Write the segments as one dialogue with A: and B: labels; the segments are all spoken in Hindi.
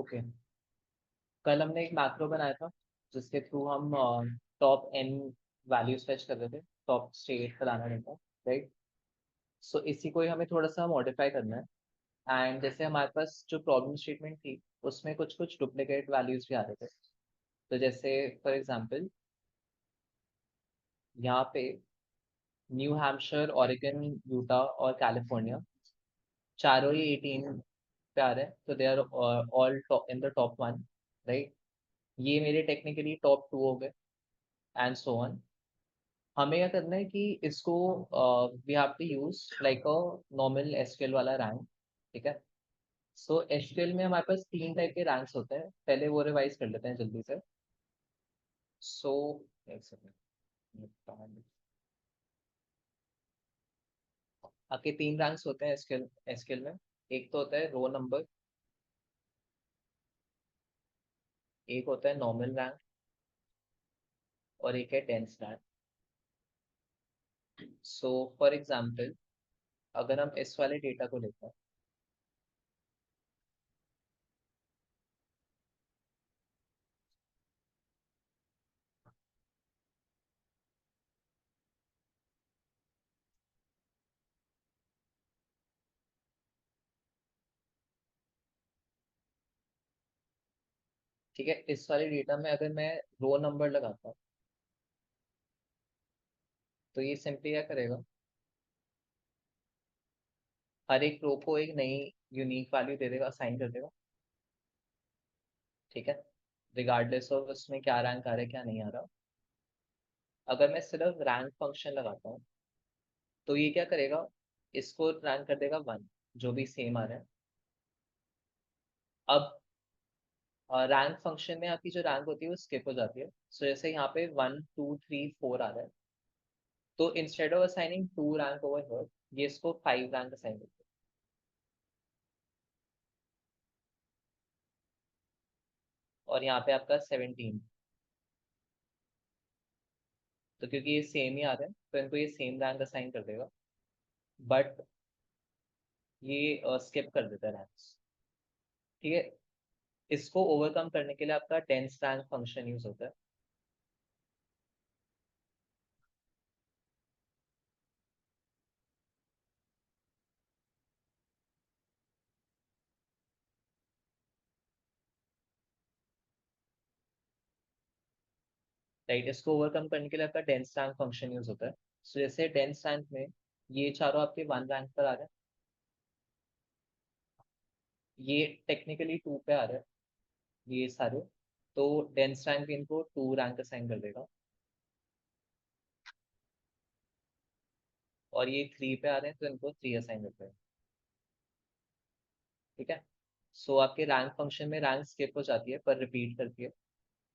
A: ओके, कल हमने एक मैक्रो बनाया था जिसके थ्रू हम टॉप एन वैल्यूज फेच कर रहे थे, टॉप स्टेट का लाना रहता, राइट। सो इसी को ही हमें थोड़ा सा मॉडिफाई करना है। एंड जैसे हमारे पास जो प्रॉब्लम स्टेटमेंट थी उसमें कुछ कुछ डुप्लीकेट वैल्यूज भी आ रहे थे। तो जैसे फॉर एग्जांपल यहाँ पे न्यू हैम्पशायर, ओरेगन, यूटा और कैलिफोर्निया चारों ही 18 पे आ रहे हैं, तो they are all in the top one, right. ये मेरे टेक्निकली टॉप टू हो गए एंड सो ऑन। हमें क्या करना है कि इसको we have to use like a normal SQL वाला रैंक, ठीक है। सो एसक्यूएल में हमारे पास तीन टाइप के रैंक्स होते हैं, पहले वो रिवाइज कर लेते हैं जल्दी से। सो एक सेकंड, आपके तीन रैंक्स होते हैं एसक्यूएल एसक्यूएल में। एक तो होता है रो नंबर, एक होता है नॉर्मल रैंक, और एक है dense rank. So for example अगर हम इस वाले डेटा को लेते हैं, ठीक है, इस वाले डेटा में अगर मैं रो नंबर लगाता हूँ तो ये सिंपली क्या करेगा, हर एक रो को एक नई यूनिक वैल्यू दे देगा, असाइन कर देगा, ठीक है, रिगार्डलेस ऑफ उसमें क्या रैंक आ रहा है क्या नहीं आ रहा। अगर मैं सिर्फ रैंक फंक्शन लगाता हूँ तो ये क्या करेगा, इसको रैंक कर देगा वन, जो भी सेम आ रहा है। अब रैंक फंक्शन में आपकी जो रैंक होती है वो स्किप हो जाती है। सो जैसे यहाँ पे 1 2 3 4 आ रहा है, तो instead of assigning 2 rank over here, ये इसको 5 रैंक असाइन करते हैं। और यहाँ पे आपका 17, तो क्योंकि ये सेम ही आ रहा है तो इनको ये सेम रैंक असाइन कर देगा, बट ये स्किप कर देता है रैंक्स, ठीक है। इसको ओवरकम करने के लिए आपका टेंस रैंक फंक्शन यूज होता है। राइट, इसको ओवरकम करने के लिए आपका डेंस रैंक फंक्शन यूज होता है। सो जैसे डेंस रैंक में ये चारों आपके 1 रैंक पर आ रहे हैं, ये टेक्निकली 2 पे आ रहे हैं ये सारे, तो डेंस रैंक भी इनको 2 रैंक असाइन कर देगा। और ये 3 पे आ रहे हैं तो इनको 3 असाइन कर देगा, ठीक है। सो आपके रैंक फंक्शन में रैंक स्किप हो जाती है पर रिपीट करती है।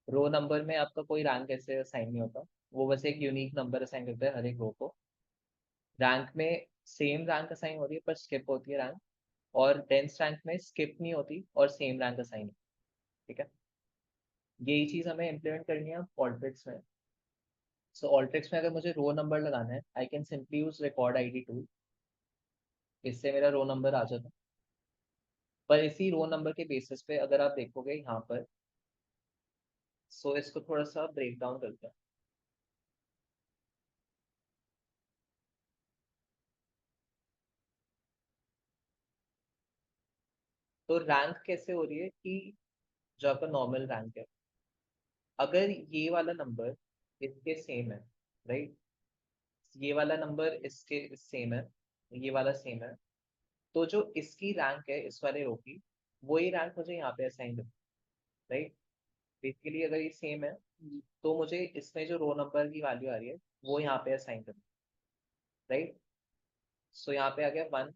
A: रो नंबर में आपका कोई रैंक ऐसे असाइन नहीं होता, वो बस एक यूनिक नंबर असाइन करता है हर एक रो को। रैंक में सेम रैंक असाइन होती है पर स्किप होती है रैंक, और डेंस रैंक में स्किप नहीं होती और सेम रैंक असाइन, ठीक है। यही चीज हमें इम्प्लीमेंट करनी है ऑल्ट्रिक्स में। सो ऑल्ट्रिक्स में अगर मुझे रो नंबर लगाना है, I can simply use record ID too, इससे मेरा रो नंबर आ जाता है। पर इसी रो नंबर के बेसिस पे अगर आप देखोगे यहाँ पर, सो इसको थोड़ा सा ब्रेक डाउन करते हैं। तो रैंक कैसे हो रही है कि जो आपका नॉर्मल रैंक है, अगर ये वाला नंबर इसके सेम है, राइट, ये वाला नंबर इसके सेम है, ये वाला सेम है, तो जो इसकी रैंक है इस वाले रो की, वही रैंक मुझे यहाँ पे असाइन करनी है, राइट। बेसिकली अगर ये सेम है तो मुझे इसमें जो रो नंबर की वैल्यू आ रही है वो यहाँ पे असाइन करनी है, राइट। सो यहाँ पे आ गया वन।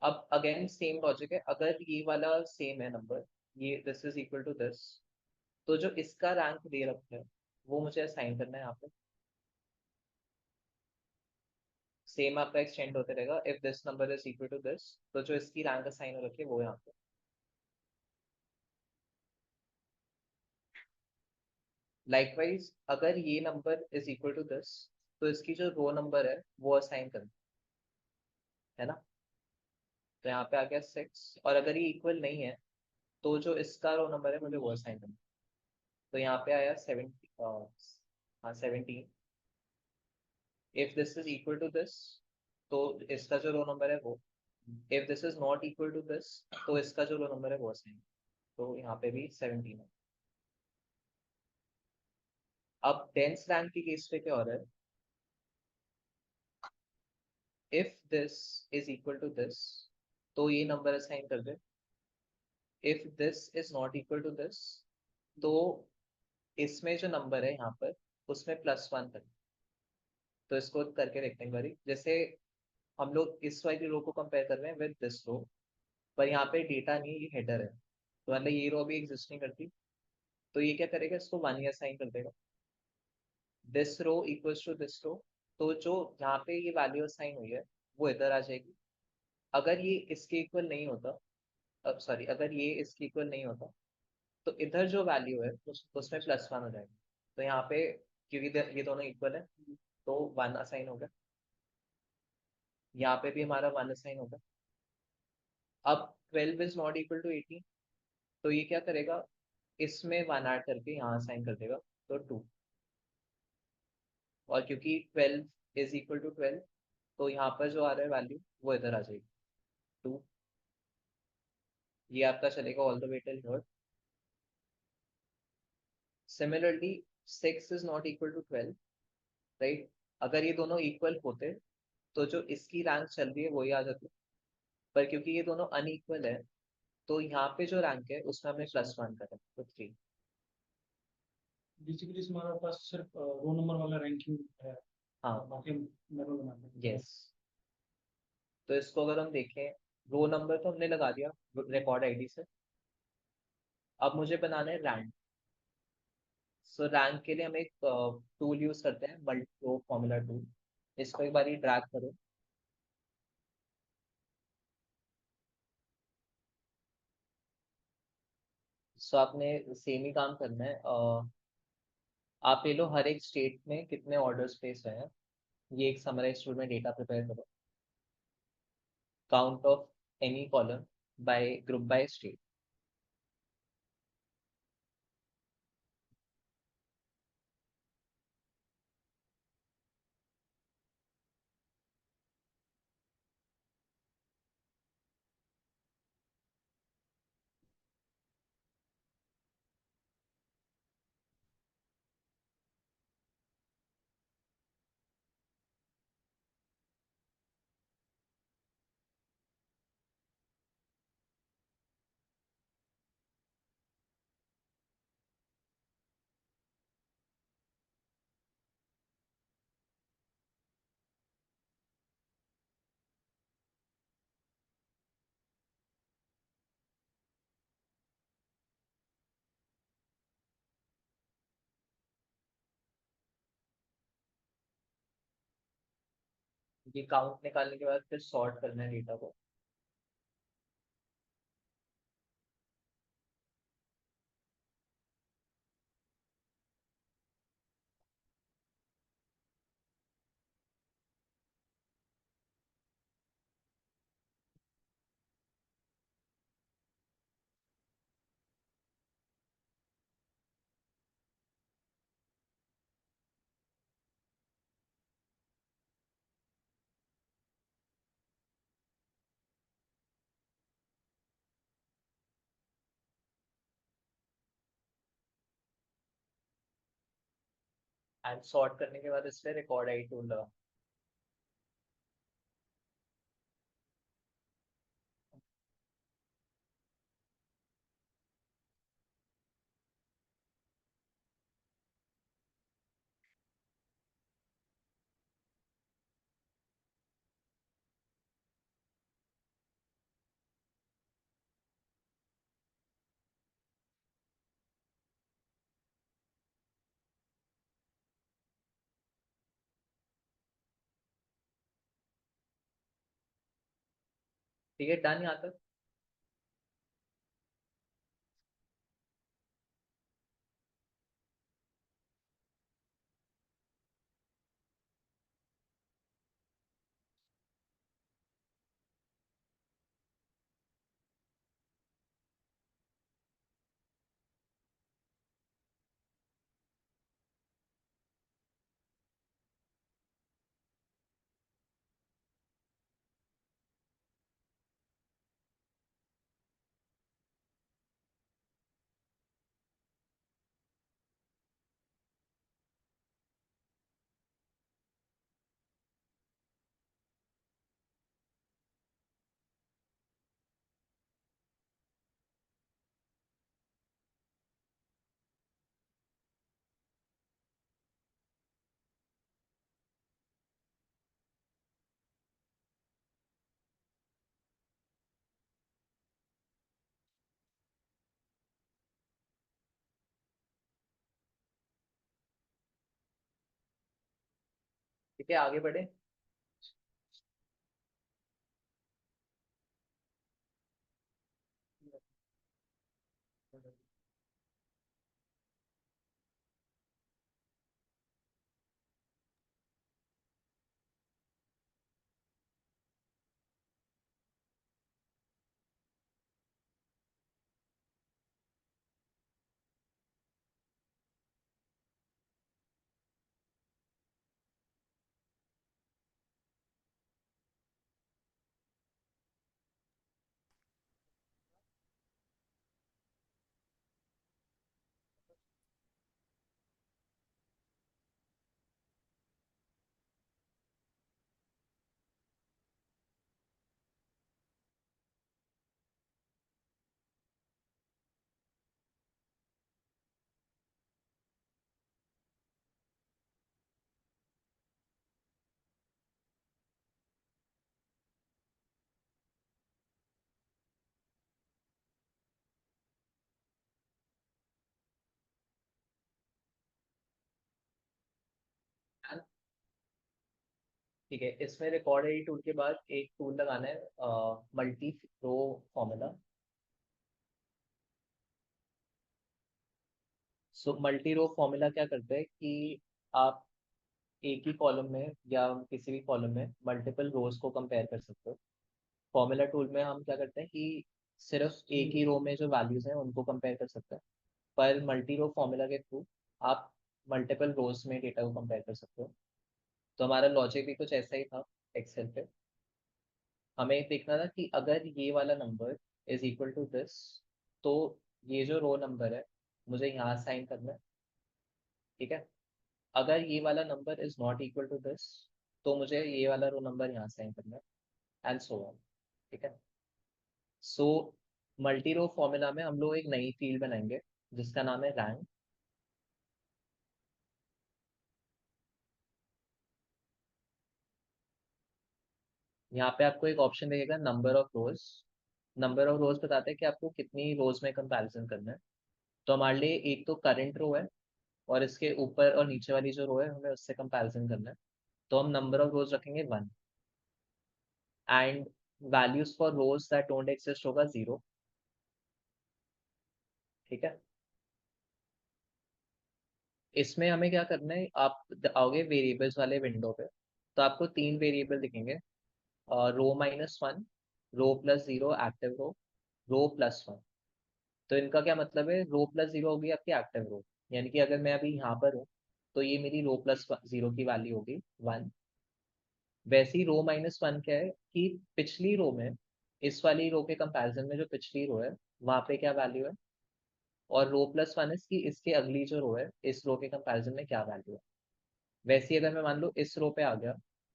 A: अब अगेन सेम लॉजिक है, अगर ये वाला सेम है नंबर, ये this is equal to this, तो जो इसका रैंक दे रखा है वो मुझे असाइन करना है यहाँ पे। सेम आपका एक्सटेंड होते रहेगा, if this number is equal to this, तो जो इसकी रैंक असाइन हो रखी है वो यहाँ पे। लाइकवाइज अगर ये number is equal to this, तो इसकी जो रो नंबर है वो असाइन करना है ना। तो यहाँ पे आ गया 6, और अगर ये इक्वल नहीं है तो जो इसका रो नंबर है मुझे वो असाइन करना। तो यहाँ पे आया 70, हाँ 17। If this is equal to this, तो इसका जो रो नंबर है वो, if this is not equal to this, तो इसका जो रो नंबर है वो असाइन। तो यहाँ पे भी 17 है। अब डेंस रैंक की केस पे क्या हो रहा है, if this is equal to this तो ये नंबर असाइन कर दे, if this is not equal to this तो इसमें जो नंबर है यहाँ पर उसमें +1 कर। तो इसको करके देखते हैं एक बारी, जैसे हम लोग इस वाली रो को कंपेयर कर रहे हैं विद दिस रो, पर यहाँ पे डेटा नहीं है, ये हेडर है, तो मतलब ये रो अभी एग्जिस्ट नहीं करती। तो ये क्या करेगा, इसको 1 ही असाइन कर देगा, this row equals to this row. तो जो यहाँ पे ये वैल्यू असाइन हुई है वो इधर आ जाएगी। अगर ये इसके इक्वल नहीं होता, अब सॉरी, अगर ये इसके इक्वल नहीं होता तो इधर जो वैल्यू है उसमें +1 हो जाएगा। तो यहाँ पे क्योंकि ये दोनों इक्वल है तो 1 असाइन होगा, यहाँ पे भी हमारा 1 असाइन होगा। अब 12 इज नॉट इक्वल टू 18, तो ये क्या करेगा, इसमें 1 ऐड करके यहाँ असाइन कर देगा, तो 2। और क्योंकि 12 इज इक्वल टू 12, तो यहाँ पर जो आ रहा है वैल्यू वो इधर आ जाएगी 2। ये आपका चलेगा all the way till here. Similarly 6 is not equal to 12, right. अगर ये दोनों इक्वल होते तो जो इसकी रैंक चल रही है वही आ जाती, पर क्योंकि ये दोनों अनइक्वल है तो यहाँ पे जो रैंक है उसमें हमने +1 करा, तो 3।
B: बेसिकली हमारे पास सिर्फ रो नंबर वाला रैंकिंग है,
A: हाँ,
B: बाकी हम मैनुअल बनाते हैं।
A: यस। तो इसको अगर हम देखें, रो नंबर तो हमने लगा दिया रिकॉर्ड आईडी से। अब मुझे बनाना है रैंक। सो रैंक के लिए हम एक टूल यूज करते हैं, मल्टी फॉर्मूला टूल। इसको एक बार ड्रैग करो। सो आपने सेम ही काम करना है। आप ले लो हर एक स्टेट में कितने ऑर्डर स्पेस हैं, ये एक समराइज टूल में डेटा प्रिपेयर करो। Count of any column by group by state. ये काउंट निकालने के बाद फिर सॉर्ट करना है डेटा को। एंड सॉर्ट करने के बाद इस पे रिकॉर्ड आई टूल लगा। ठीक है, डन यहाँ तक। ठीक है, आगे बढ़े। ठीक है, इसमें रिकॉर्ड एडी टूल के बाद एक टूल लगाना है, मल्टी रो फॉर्मूला। सो मल्टी रो फॉर्मूला क्या करता है कि आप एक ही कॉलम में या किसी भी कॉलम में मल्टीपल रोज को कंपेयर कर सकते हो। फॉर्मूला टूल में हम क्या करते हैं कि सिर्फ एक ही रो में जो वैल्यूज हैं उनको कंपेयर कर सकते हैं, पर मल्टी रो फॉर्मूला के थ्रू आप मल्टीपल रोज में डेटा को कंपेयर कर सकते हो। तो हमारा लॉजिक भी कुछ ऐसा ही था एक्सेल पे। हमें देखना था कि अगर ये वाला number is equal to this, तो ये जो रो नंबर है मुझे यहाँ साइन करना है। ठीक है, अगर ये वाला number is not equal to this, तो मुझे ये वाला रो नंबर यहाँ साइन करना है, एंड सो ऑन। ठीक है, सो मल्टी रो फॉर्मूला में हम लोग एक नई फील्ड बनाएंगे जिसका नाम है रैंक। यहाँ पे आपको एक ऑप्शन दिखेगा number of rose. Number of रोज बताते हैं कि आपको कितनी रोज में कंपैरिजन करना है। तो हमारे लिए एक तो करंट रो है, और इसके ऊपर और नीचे वाली जो रो है हमें उससे कंपैरिजन करना है। तो हम नंबर ऑफ रोज रखेंगे 1, and values for rows that don't exist होगा 0। ठीक है, इसमें हमें क्या करना है, आप आओगे वेरिएबल्स वाले विंडो पे, तो आपको तीन वेरिएबल दिखेंगे, रो -1, रो+0 एक्टिव रो +1। तो इनका क्या मतलब है, रो+0 होगी आपकी एक्टिव रो, यानी कि अगर मैं अभी यहाँ पर हूँ तो ये मेरी रो+0 की वैल्यू होगी 1। वैसे ही रो-1 क्या है कि पिछली रो में, इस वाली रो के कंपैरिजन में जो पिछली रो है वहां पे क्या वैल्यू है, और रो+1 इसकी इसके अगली जो रो है इस रो के कंपैरिजन में क्या वैल्यू है। वैसे ही अगर मैं मान लो इस रो पे आ गया,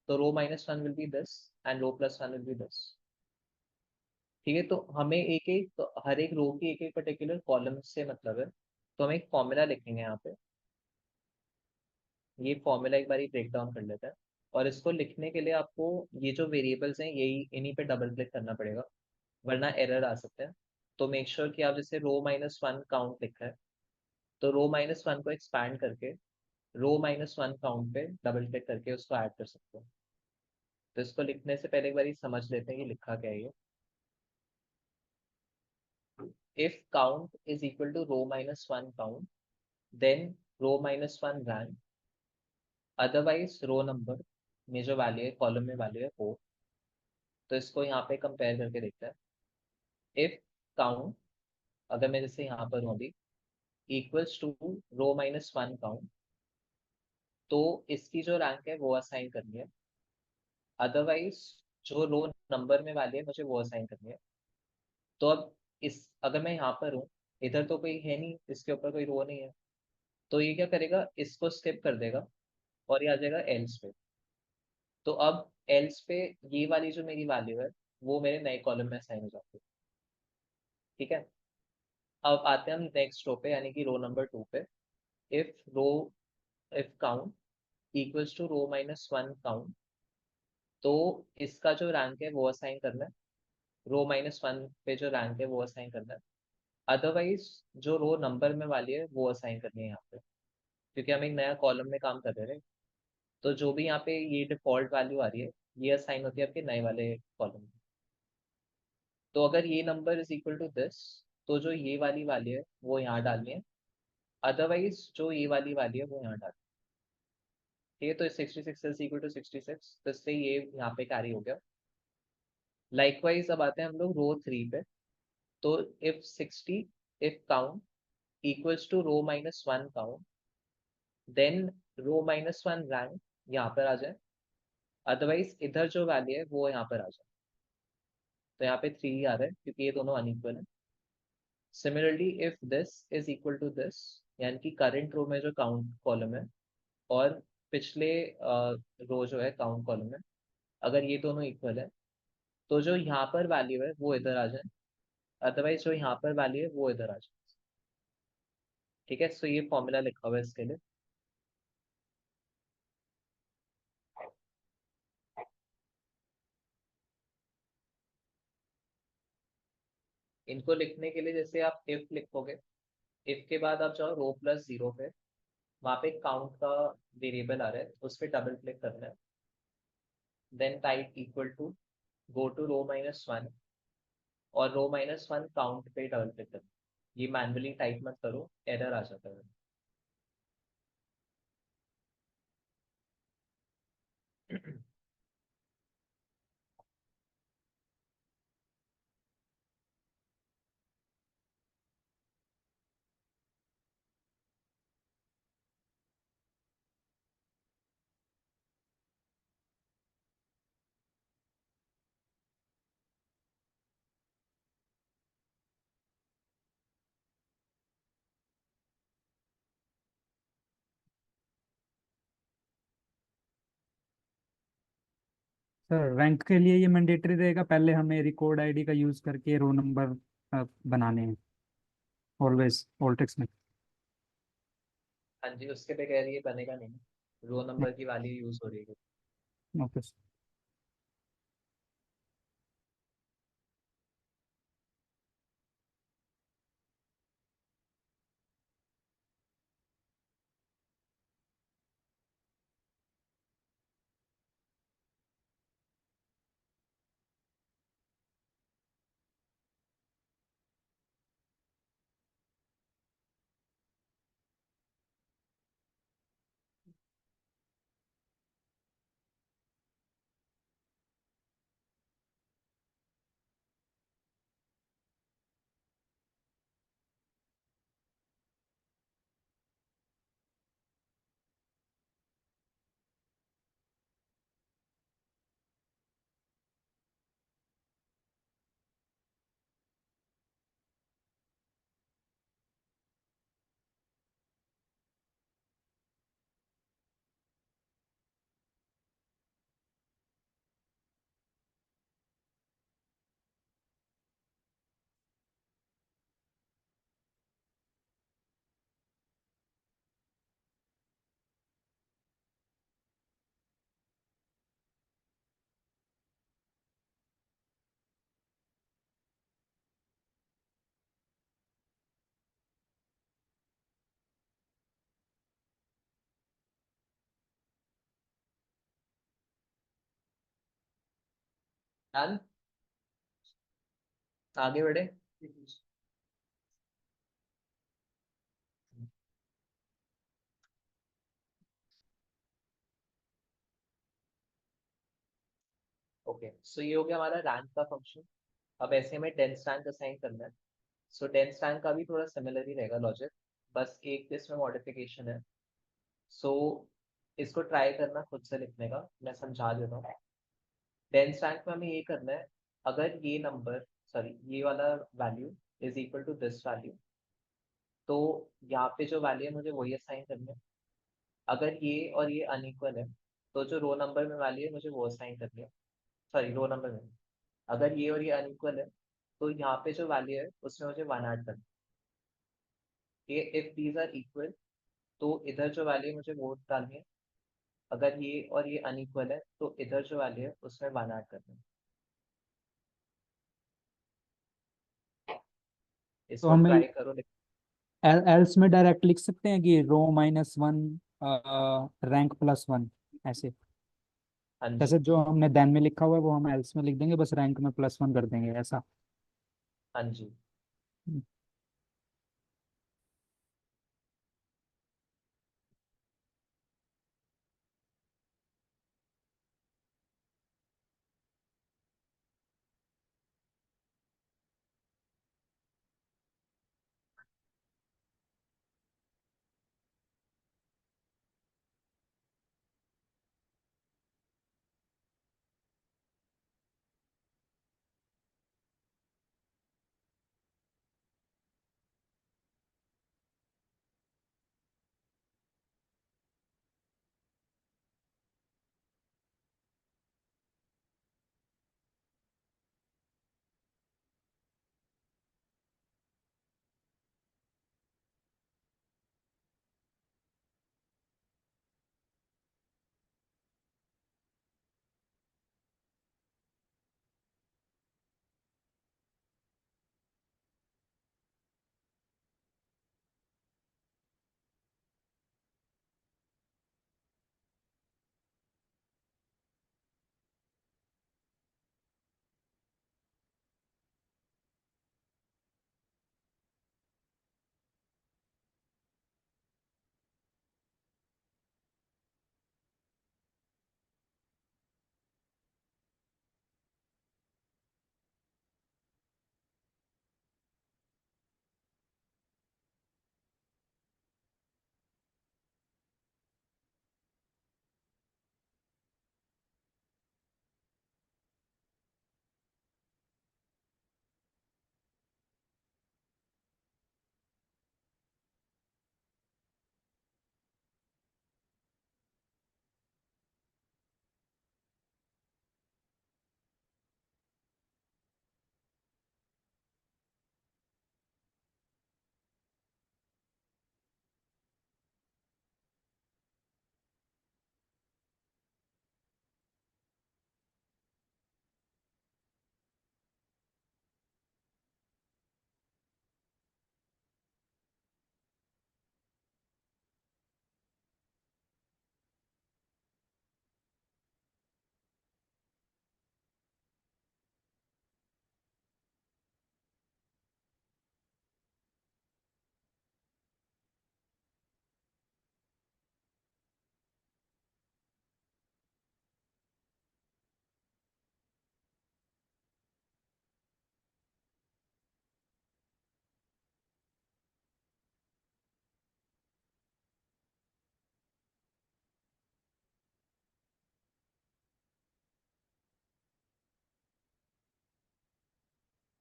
A: तो रो-1 विल बी दिस एंड रो+1 विल बी दिस। ठीक है, तो हमें एक एक तो हर एक रो की एक एक पर्टिकुलर कॉलम से मतलब है। तो हम एक फॉर्मूला लिखेंगे यहाँ पे। ये फॉर्मूला एक बार ब्रेक डाउन कर लेते हैं, और इसको लिखने के लिए आपको ये जो वेरिएबल्स हैं यही इन्हीं पे डबल क्लिक करना पड़ेगा, वरना एरर आ सकते हैं। तो मेक श्योर कि आप जैसे रो-1 काउंट लिखा है, तो रो-1 को एक्सपैंड करके रो-1 काउंट पे डबल क्लिक करके उसको ऐड कर सकते हो। तो इसको लिखने से पहले एक बार समझ लेते हैं कि लिखा क्या है ये। If count is equal to रो-1 काउंट, देन रो-1 रैंक, अदरवाइज रो नंबर में जो वैल्यू है कॉलम में वैल्यू है वो। तो इसको यहाँ पे कंपेयर करके देखते हैं। इफ काउंट, अगर मैं जैसे यहाँ पर हूँ अभी, इक्वल्स टू रो-1 काउंट, तो इसकी जो रैंक है वो असाइन करनी है। अदरवाइज जो रो नंबर में वैल्यू है मुझे वो असाइन करनी है। तो अब इस अगर मैं यहाँ पर हूँ, इधर तो कोई है नहीं, इसके ऊपर कोई रो नहीं है, तो ये क्या करेगा, इसको स्किप कर देगा और ये आ जाएगा एल्स पे। तो अब एल्स पे ये वाली जो मेरी वैल्यू है वो मेरे नए कॉलम में असाइन हो जाती है। ठीक है, अब आते हैं हम नेक्स्ट रो पे, यानी कि रो नंबर 2 पे। If row if count equals to रो-1 काउंट, तो इसका जो रैंक है वो असाइन करना है। रो-1 पे जो रैंक है वो असाइन करना है। अदरवाइज जो रो नंबर में वाली है वो असाइन करनी है यहाँ पे, क्योंकि हम एक नया कॉलम में काम कर रहे हैं। तो जो भी यहाँ पे ये डिफॉल्ट वैल्यू आ रही है ये असाइन होती है आपके नए वाले कॉलम में। तो अगर ये number is equal to this, तो जो ये वाली वैल्यू है वो यहाँ डालनी है, अदरवाइज जो ये वाली वैल्यू है वो यहाँ डालनी है। ठीक है, तो 66 इज इक्वल टू 66, तो इससे ये यहाँ पे कैरी हो गया। लाइकवाइज अब आते हैं हम लोग रो 3 पे। तो if 60, if count equals to row minus one count, then row minus one rank यहाँ पर आ जाए, अदरवाइज इधर जो वैल्यू है वो यहाँ पर आ जाए। तो यहाँ पे 3 आ रहा है क्योंकि ये दोनों अनइक्वल है। Similarly if this is equal to this, यानी कि करंट रो में जो काउंट कॉलम है और पिछले रो जो है काउंट कॉलम है, अगर ये दोनों इक्वल है तो जो यहाँ पर वैल्यू है वो इधर आ जाए, अदरवाइज जो यहाँ पर वैल्यू है वो इधर आ जाए। ठीक है, सो ये फॉर्मूला लिखा हुआ है इसके लिए। इनको लिखने के लिए जैसे आप इफ लिखोगे, इफ के बाद आप जाओ रो प्लस जीरो पे, वहां पे काउंट का वेरिएबल आ रहा है उस पर डबल क्लिक करना है, then type equal to, go to row minus one, और रो माइनस वन काउंट पे डबल क्लिक करना है। ये मैनुअली टाइप मत करो, एरर आ जाता है।
C: सर रैंक के लिए ये मैंडेटरी रहेगा, पहले हमें रिकॉर्ड आईडी का यूज करके रो नंबर बनाने हैं ऑलवेज ऑल टेक्स्ट में।
A: हाँ जी, उसके बगैर ये बनेगा नहीं, रो नंबर की वैल्यू यूज हो रही है।
C: ओके।
A: डन, आगे बढ़े। ओके, सो ये हो गया हमारा रैंक का फंक्शन। अब ऐसे हमें डेंस रैंक असाइन करना है। सो डेंस रैंक का भी थोड़ा सिमिलर ही रहेगा लॉजिक, बस एक इसमें मॉडिफिकेशन है। सो इसको ट्राई करना खुद से लिखने का, मैं समझा देता हूँ। डेंस रैंक में हमें ये करना है, अगर ये नंबर, सॉरी ये वाला value is equal to this value, तो यहाँ पे जो वैल्यू है मुझे वही असाइन करनी है। अगर ये और ये अनइक्वल है, तो जो रो नंबर में वैल्यू है मुझे वो असाइन करनी है। सॉरी, रो नंबर में, अगर ये और ये अनइक्वल है तो यहाँ पे जो वैल्यू है उसमें मुझे वन ऐड करना है। ये इफ दीज आर इक्वल, तो इधर जो वैल्यू है मुझे वो डालनी है। अगर ये और ये अनइक्वल है तो इधर जो वैल्यू है उसमें वन ऐड करना है।
C: तो
A: इसको
C: हमें
A: ट्राई करो।
C: एल्स में डायरेक्ट लिख सकते हैं कि row minus one rank plus one, ऐसे।
A: हाँ जी।
C: जैसे जो हमने देन में लिखा हुआ है वो हम एल्स में लिख देंगे, बस रैंक में +1 कर देंगे ऐसा।
A: हाँ जी।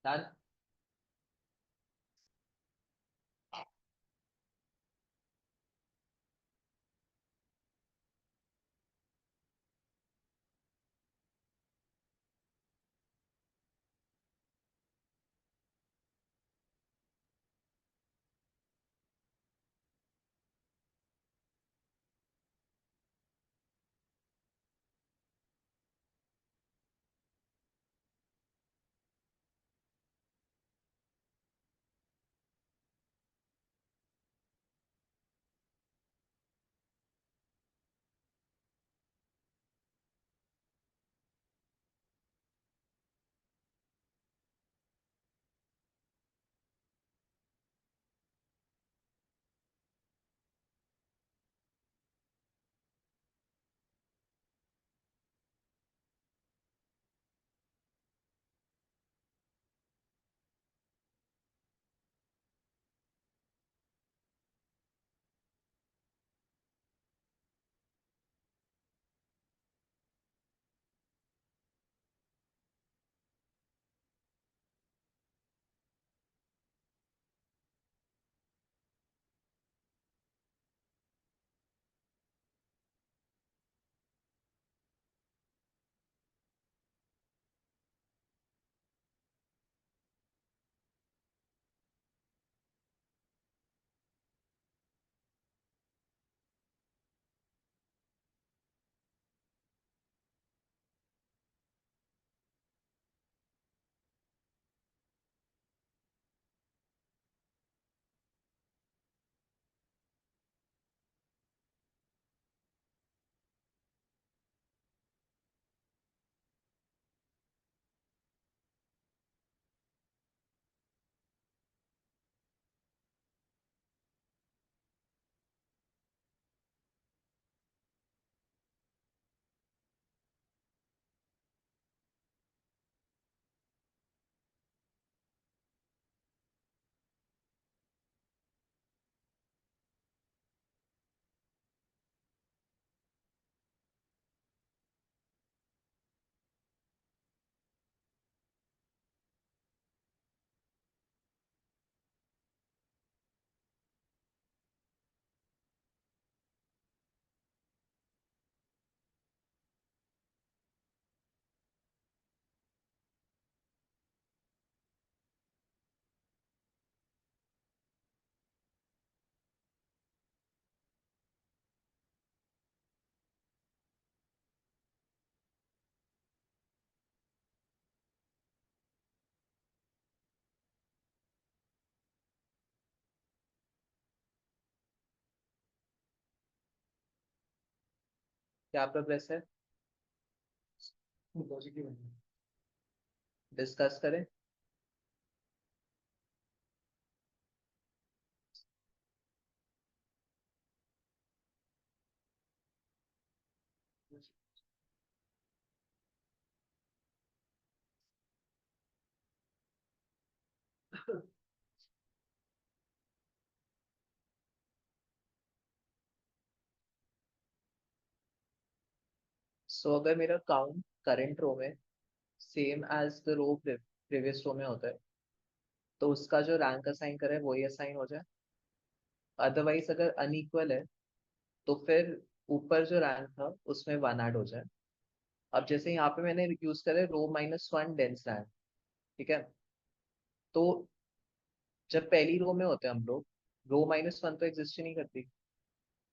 A: डन। क्या प्रोग्रेस है,
B: वो पॉजिटिव है।
A: डिस्कस करें। सो अगर मेरा काउंट करंट रो में same as the row previous row में होता है, तो उसका जो रैंक असाइन करे वही असाइन हो जाए। अदरवाइज अगर अनइक्वल है तो फिर ऊपर जो रैंक था उसमें वन ऐड हो जाए। अब जैसे यहाँ पे मैंने यूज करे रो -1 डेंस रैंक, ठीक है। तो जब पहली रो में होते हैं हम लोग, रो -1 तो एग्जिस्ट ही नहीं करती।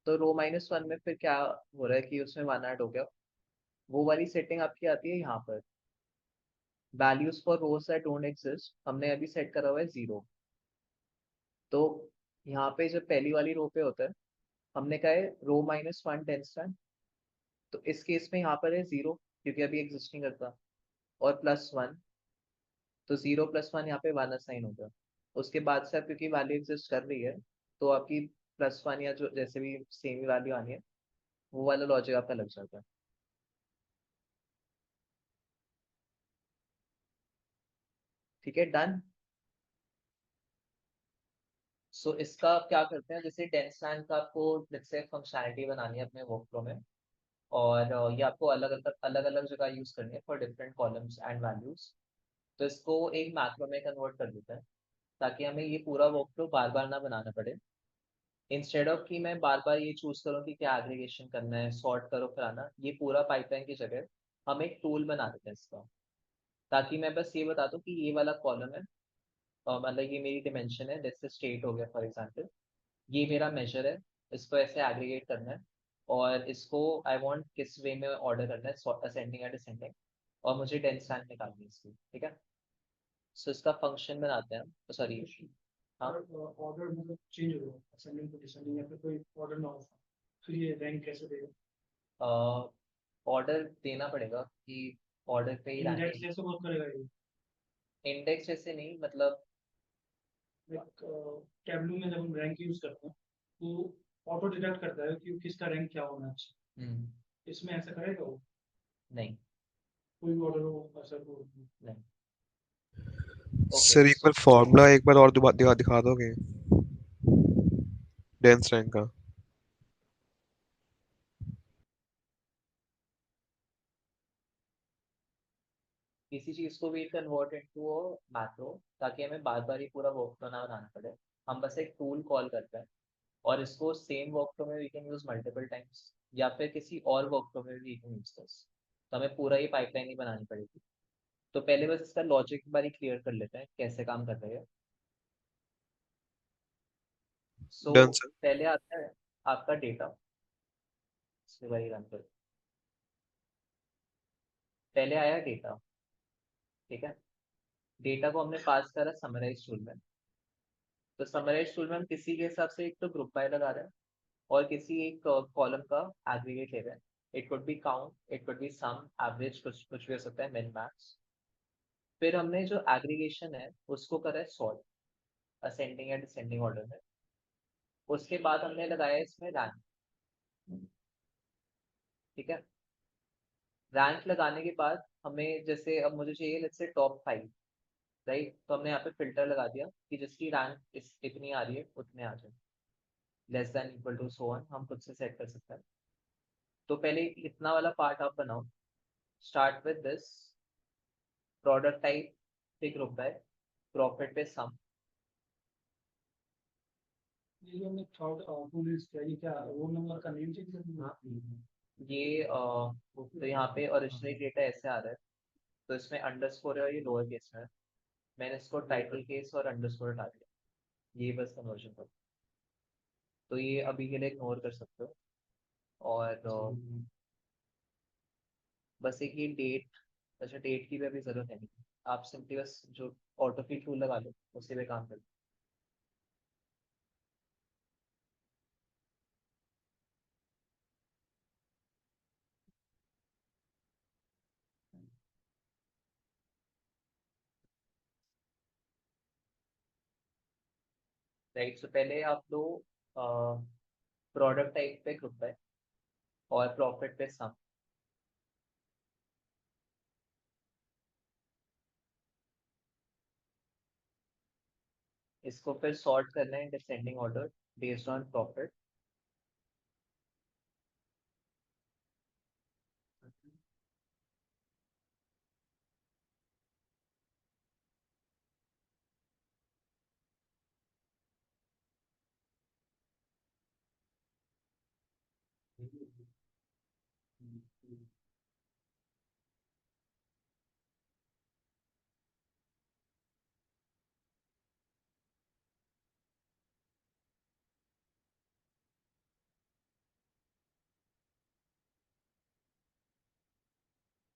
A: तो रो -1 में फिर क्या हो रहा है कि उसमें वन ऐड हो गया। वो वाली सेटिंग आपकी आती है यहाँ पर, values for rows that don't exist, हमने अभी सेट करा हुआ है 0। तो यहाँ पे जब पहली वाली रो पे होता है, हमने कहा है रो -1 टेंस रैंक, तो इस केस में यहाँ पर है 0 क्योंकि अभी एग्जिस्ट नहीं करता, और +1, तो 0 + 1 यहाँ पे 1 असाइन होगा। उसके बाद से अब क्योंकि वैल्यू एग्जिस्ट कर रही है, तो आपकी +1 या जो जैसे भी सेम ही वैल्यू आनी है, वो वाला लॉजिक आपका लग जाता है। ठीक है, डन। सो इसका आप क्या करते हैं, जैसे डेंस रैंक का आपको जैसे फंक्शनैलिटी बनानी है अपने वर्कफ्लो में, और ये आपको अलग अलग जगह यूज करनी है for different columns and values. तो इसको एक मैक्रो में कन्वर्ट कर देते हैं, ताकि हमें ये पूरा वर्कफ्लो बार बार ना बनाना पड़े। इंस्टेड ऑफ कि मैं बार बार ये चूज करूँ कि क्या एग्रीगेशन करना है, सॉर्ट करो फलाना, ये पूरा पाइपलाइन की जगह हम एक टूल बना देते हैं इसका, ताकि मैं बस ये बता दूं कि ये वाला कॉलम है, मतलब ये मेरी डिमेंशन है, जैसे स्टेट हो गया फॉर एग्जांपल, ये मेरा मेजर है, इसको ऐसे एग्रीगेट करना है, और इसको आई वांट किस वे में ऑर्डर करना है, असेंडिंग या डिसेंडिंग, और मुझे डेंस रैंक निकालनी है इसकी, ठीक है। सो इसका फंक्शन बनाते हैं, सॉरी। हाँ,
B: ऑर्डर मतलब चेंज हो गया, असेंडिंग टू डिसेंडिंग, या फिर कोई ऑर्डर ना हो, फिर ये रैंक कैसे देगा?
A: ऑर्डर देना पड़ेगा कि ऑर्डर पे ही
B: इंडेक्स
A: रैंकिंग।
B: जैसे वर्क करेगा ये?
A: इंडेक्स जैसे नहीं, मतलब
B: लाइक टैबलू में जब हम रैंक यूज करते हैं तो ऑटो डिटेक्ट करता है कि किसका रैंक क्या होना चाहिए।
A: हम्म,
B: इसमें ऐसा करेगा वो?
A: नहीं
B: कोई भी ऑर्डर हो ऐसा को?
A: नहीं। ओके,
D: सर एक बार फॉर्मूला एक बार और दिखा दिखा दोगे डेंस रैंक का?
A: किसी चीज को भी कन्वर्ट इनटू मैक्रो, ताकि हमें बार बार ही पूरा वर्कफ्लो ना बनाना पड़े। हम बस एक टूल कॉल करते हैं, और इसको सेम वर्कफ्लो में we can use multiple times, या फिर किसी और वर्कफ्लो में भी वी कैन यूज दिस। तो हमें पूरा ही पाइपलाइन ही बनानी पड़ेगी। तो पहले बस इसका लॉजिक एक बार क्लियर कर लेते हैं कैसे काम कर रहे हैं। So
D: done sir.
A: पहले आता है आपका डेटा, इसके बारे रन कर। पहले आया डेटा, ठीक है। डेटा को हमने पास करा समराइज टूल में। तो समराइज टूल में हम किसी के हिसाब से एक तो ग्रुप बाय लगा रहे हैं, और किसी एक कॉलम का एग्रीगेट ले रहे हैं। It could be count, it could be sum, average, कुछ कुछ भी हो सकता है, मिन मैक्स। फिर हमने जो एग्रीगेशन है उसको करा है सॉर्ट, असेंडिंग या डिसेंडिंग ऑर्डर में। उसके बाद हमने लगाया इसमें रैंक, ठीक है। रैंक लगाने के बाद हमें जैसे अब मुझे चाहिए लेट्स से टॉप 5, राइट। तो हमने यहाँ पे फिल्टर लगा दिया कि जिसकी रैंक इस इतनी आ रही है उतने आ जाए, less than equal to so on, हम खुद से सेट कर सकते हैं। तो पहले इतना वाला पार्ट आप बनाओ। Start with this, product type पे ग्रुप है, प्रॉफिट पे सम।
B: ये जो हमने थर्ड टूल यूज किया, ये क्या रोल नंबर का नेम चेंज करना है?
A: ये तो यहाँ पे ओरिजिनल डेटा ऐसे आ रहा है, तो इसमें अंडरस्कोर है और ये लोअर केस में है। मैंने इसको टाइटल केस और अंडरस्कोर हटा दिया, ये बस कन्वर्जन कर। तो ये अभी के लिए इग्नोर कर सकते हो। और बस एक ये डेट, अच्छा डेट की भी अभी जरूरत है नहीं, आप सिंपली बस जो ऑटो फिल टूल लगा लो उसी पे काम कर लो। राइट। सो पहले आप लो प्रोडक्ट टाइप पे ग्रुप है और प्रॉफिट पे सम। इसको फिर सॉर्ट करना है descending order based on profit.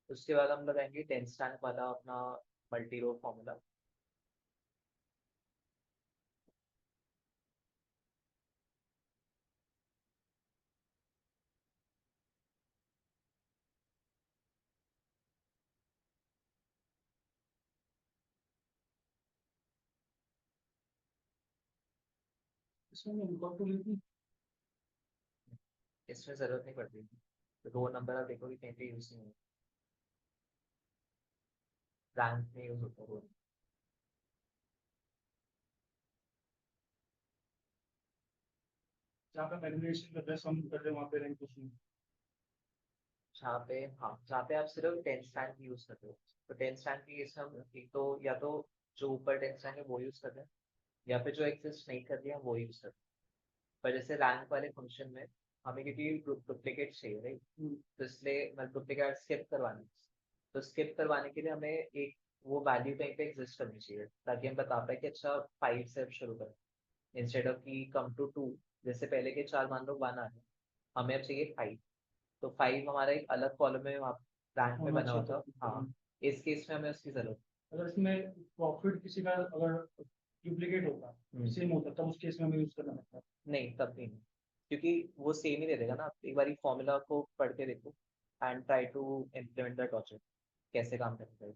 A: उसके बाद हम लगाएंगे 10 स्टैंड वाला अपना मल्टी रो फॉर्मूला।
B: इसमें मैं इम्पोर्ट को लेती
A: इसमें जरूरत नहीं पड़ती। रो नंबर आप देखोगे कहीं पे यूज नहीं होगा, रैंक में यूज होता है रो।
B: जहाँ पे मैनिपुलेशन करते हैं सम करते हैं वहाँ पे रैंक कुछ नहीं।
A: जहाँ पे हाँ, जहाँ पे आप सिर्फ 10 स्टैंड यूज करते हो, तो 10 स्टैंड की केस में हम एक तो या तो जो ऊपर 10 स्टैंड है वो यूज करते हैं, या फिर जो एग्जिस्ट नहीं कर रही है वो यूज करते हैं। पर जैसे रैंक वाले फंक्शन में हमें क्योंकि डुप्लीकेट चाहिए, राइट, तो इसलिए मतलब डुप्लीकेट स्किप करवाने, तो स्किप करवाने के लिए हमें एक वो वैल्यू कहीं पे एग्जिस्ट करनी चाहिए ताकि हम बता पाए कि अच्छा 5 से अब शुरू करें इंस्टेड ऑफ की कम टू 2। जैसे पहले के 4 मान लो 1 आ रहे हैं, हमें अब चाहिए 5। तो 5 हमारा एक अलग कॉलम में वहाँ रैंक में
B: होना
A: बना
B: चाहिए
A: होता।
B: था।
A: हाँ, इस केस में हमें उसकी जरूरत।
B: अगर इसमें प्रॉफिट किसी का अगर डुप्लीकेट होता सेम होता तब उस केस में हमें यूज करना पड़ता है।
A: नहीं, तब भी नहीं, क्योंकि वो सेम ही दे देगा ना। आप एक बार फॉर्मूला को पढ़ के देखो and try to implement that logic, कैसे काम करता है।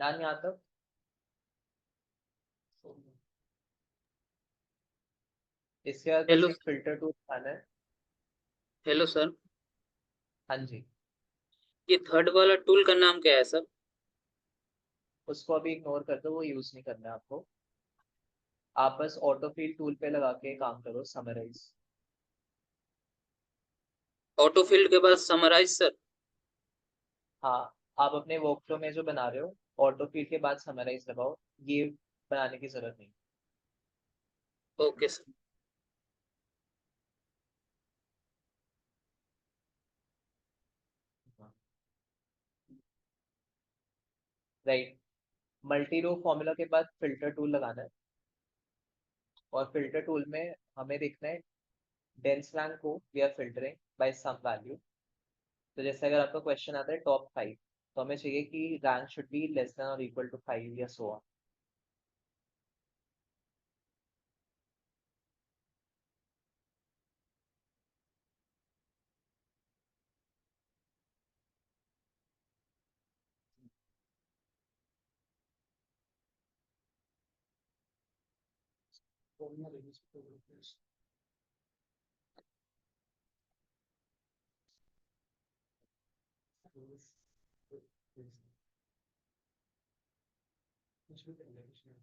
A: ध्यान यहाँ तक। इसके बाद बस
E: हेलो।
A: एक फिल्टर टूल आना है।
E: Hello sir.
A: हाँ जी।
E: ये थर्ड वाला टूल का नाम क्या है सर?
A: उसको अभी इग्नोर कर दो, वो यूज नहीं करना है आपको। आप बस ऑटो फिल टूल पे लगा के काम करो, समराइज।
E: ऑटो फील्ड के बाद समराइज सर।
A: हाँ, आप अपने वर्क फ्लो में जो बना रहे हो ऑटो फिल के बाद समराइज लगाओ, ये बनाने की जरूरत नहीं।
E: Okay sir.
A: राइट। मल्टी रो फॉर्मूला के बाद फिल्टर टूल लगाना है, और फिल्टर टूल में हमें देखना है डेंस रैंक को we are filtering by some value. तो जैसे अगर आपका क्वेश्चन आता है टॉप 5, तो हमें चाहिए कि rank should be less than और इक्वल टू 5 या सो ऑन।
B: फॉर्मूला देंगे इसको। कुछ भी करेंगे कुछ नहीं।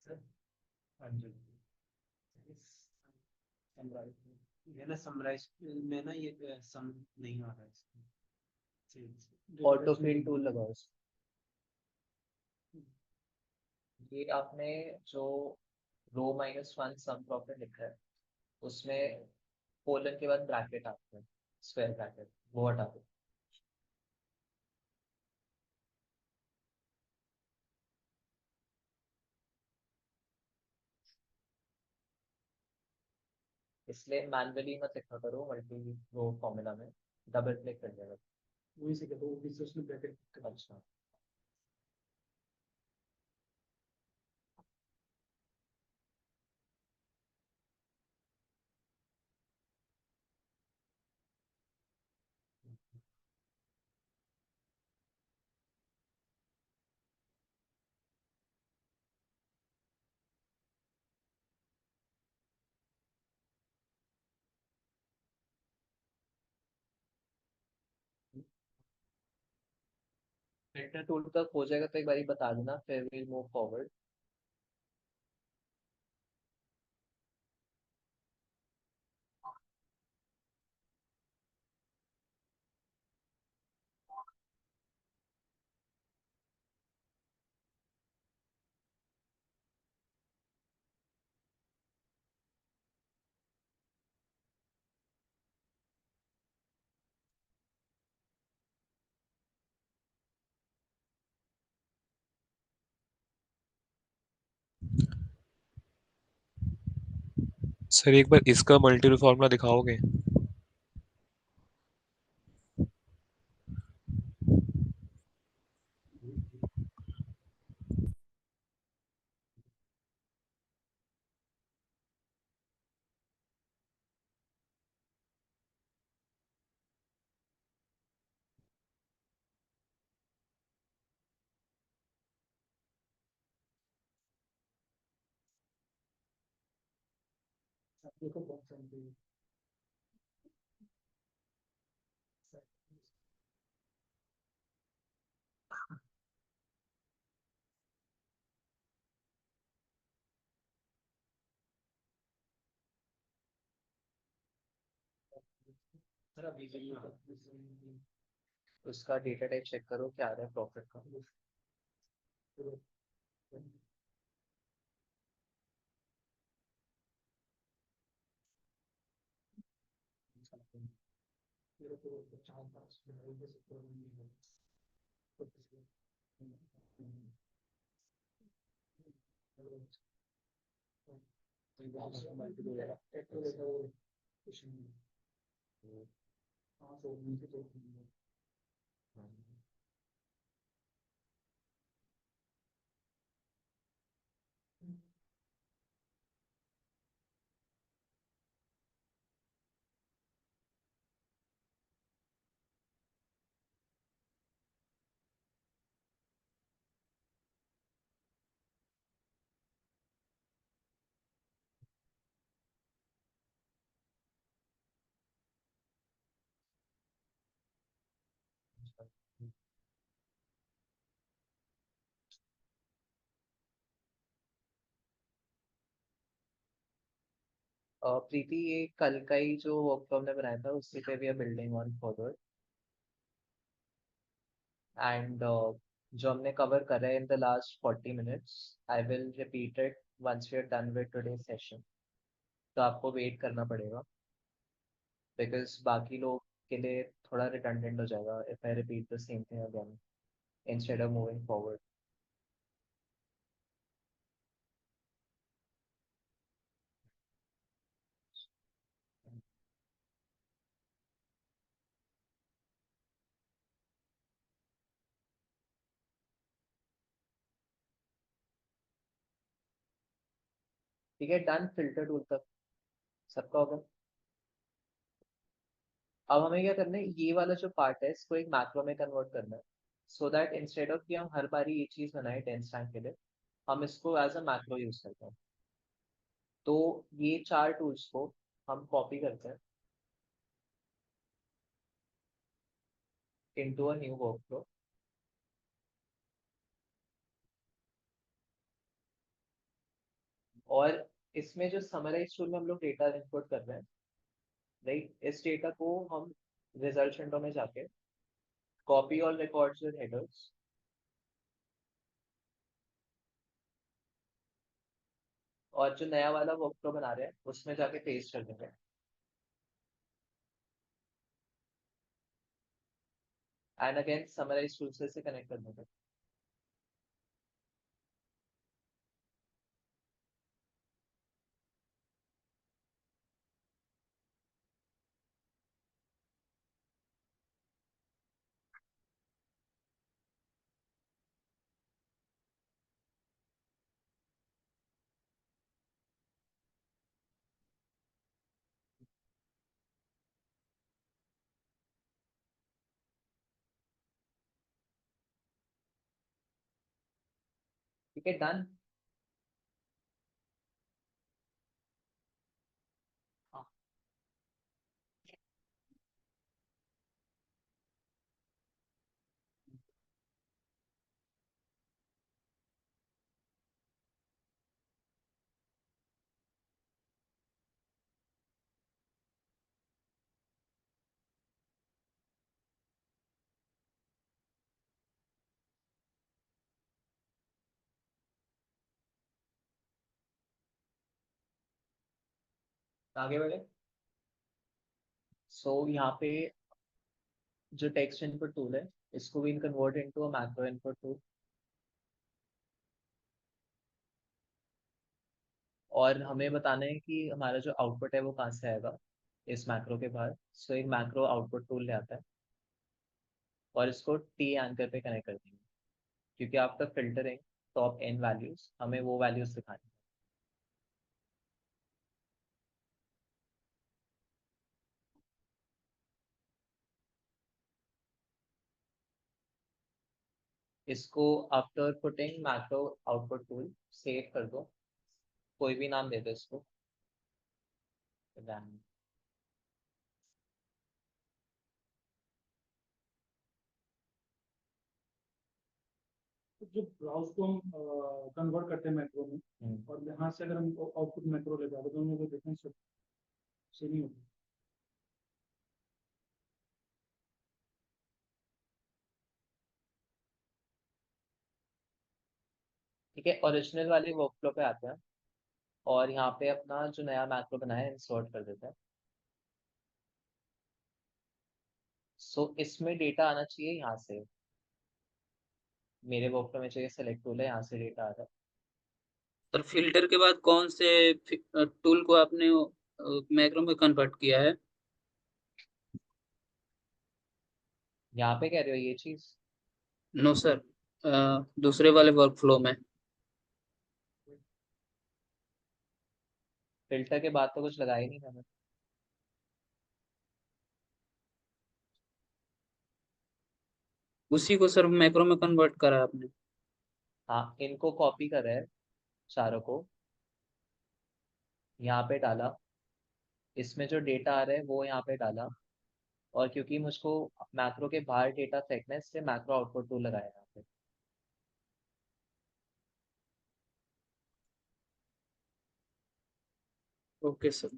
B: सर हाँ जी। समराइज
F: ये ना समराइज में ना ये सम नहीं आ रहा है इसमें।
A: ऑटो फिल टूल लगाओ ये आपने जो रो -1 सम प्रॉफिट लिखा है उसमें कोलन के बाद ब्रैकेट आता है स्क्वायर ब्रैकेट वो हटा दो इसलिए मैनुअली मत लिखा करो मल्टी रो फॉर्मूला में डबल क्लिक कर देगा
B: वही से कहता हूँ बीच में उसमें ब्रैकेट
A: अच्छा फिल्टर टूल तक हो जाएगा तो एक बार बता देना फिर विल मूव फॉरवर्ड
D: सर एक बार इसका मल्टी फॉर्मूला दिखाओगे?
B: देखो बहुत सारी सर अभी
A: उसका डेटा टाइप चेक करो क्या आ रहा है प्रॉफिट का
B: मेरे को 4-5 महीने से प्रॉब्लम नहीं है हाँ तो नीचे तो
A: प्रीति ये कल का ही जो वर्कफ्लो हमने बनाया था उसी पे we are building on forward and जो हमने कवर करा है in the last 40 minutes I will repeat it once we are done with today session तो आपको वेट करना पड़ेगा बिकॉज बाकी लोग के लिए थोड़ा रिडंडेंट हो जाएगा if I repeat the same thing again instead of moving forward ठीक है डन फिल्टर टूल तक सबका होगा अब हमें क्या करना है ये वाला जो पार्ट है इसको एक मैक्रो में कन्वर्ट करना है सो दैट इंस्टेड ऑफ कि हम हर बारी ये चीज बनाए डेंस टाइम के लिए हम इसको एज अ मैक्रो यूज करते हैं तो ये चार टूल्स को हम कॉपी करते हैं इनटू अ न्यू वर्कफ्लो और इसमें जो समराइज टूल में हम लोग डेटा इनपुट कर रहे हैं राइट। इस डेटा को हम रिजल्ट विंडो में जाके copy all records with headers, और जो नया वाला वर्कफ्लो बना रहे हैं उसमें जाके पेस्ट कर देंगे। एंड अगेन समराइज टूल से कनेक्ट कर देंगे। ठीक है, डन। आगे बढ़े। सो यहाँ पे जो टेक्स्ट इनपुट टूल है इसको भी convert into a macro input tool, और हमें बताना है कि हमारा जो आउटपुट है वो कहाँ से आएगा इस मैक्रो के बाहर। सो एक मैक्रो आउटपुट टूल ले आता है और इसको टी एंकर पे कनेक्ट कर देंगे, क्योंकि after filtering top N values हमें वो वैल्यूज दिखानी है। इसको after putting macro output tool save कर दो, कोई भी नाम दे दो इसको। Random।
B: तो जो ब्राउज को हम कन्वर्ट करते हैं मैक्रो में, और यहाँ से अगर हम आउटपुट मैक्रो ले जाते हैं, दोनों में कोई डिफरेंस सेम ही होता है।
A: ठीक है, ओरिजिनल वाले वर्कफ्लो पे आते हैं और यहाँ पे अपना जो नया मैक्रो बनाया है इंसर्ट कर देते हैं। सो इसमें डेटा आना चाहिए यहाँ से, मेरे वर्कफ्लो में चाहिए सेलेक्ट टूल है, यहाँ से डेटा आ रहा है।
E: सर फिल्टर के बाद कौन से टूल को आपने मैक्रो में कन्वर्ट किया है?
A: यहाँ पे कह रहे हो ये चीज?
E: नो सर, दूसरे वाले वर्कफ्लो में।
A: फिल्टर के बाद तो कुछ लगाया ही नहीं मैंने।
E: उसी को सर मैक्रो में कन्वर्ट करा आपने?
A: हाँ, इनको कॉपी करा है चारों को, यहाँ पे डाला, इसमें जो डेटा आ रहा है वो यहाँ पे डाला, और क्योंकि मुझको मैक्रो के बाहर डेटा फेंकना है इसलिए मैक्रो आउटपुट टूल लगाया यहाँ पे।
E: Okay sir.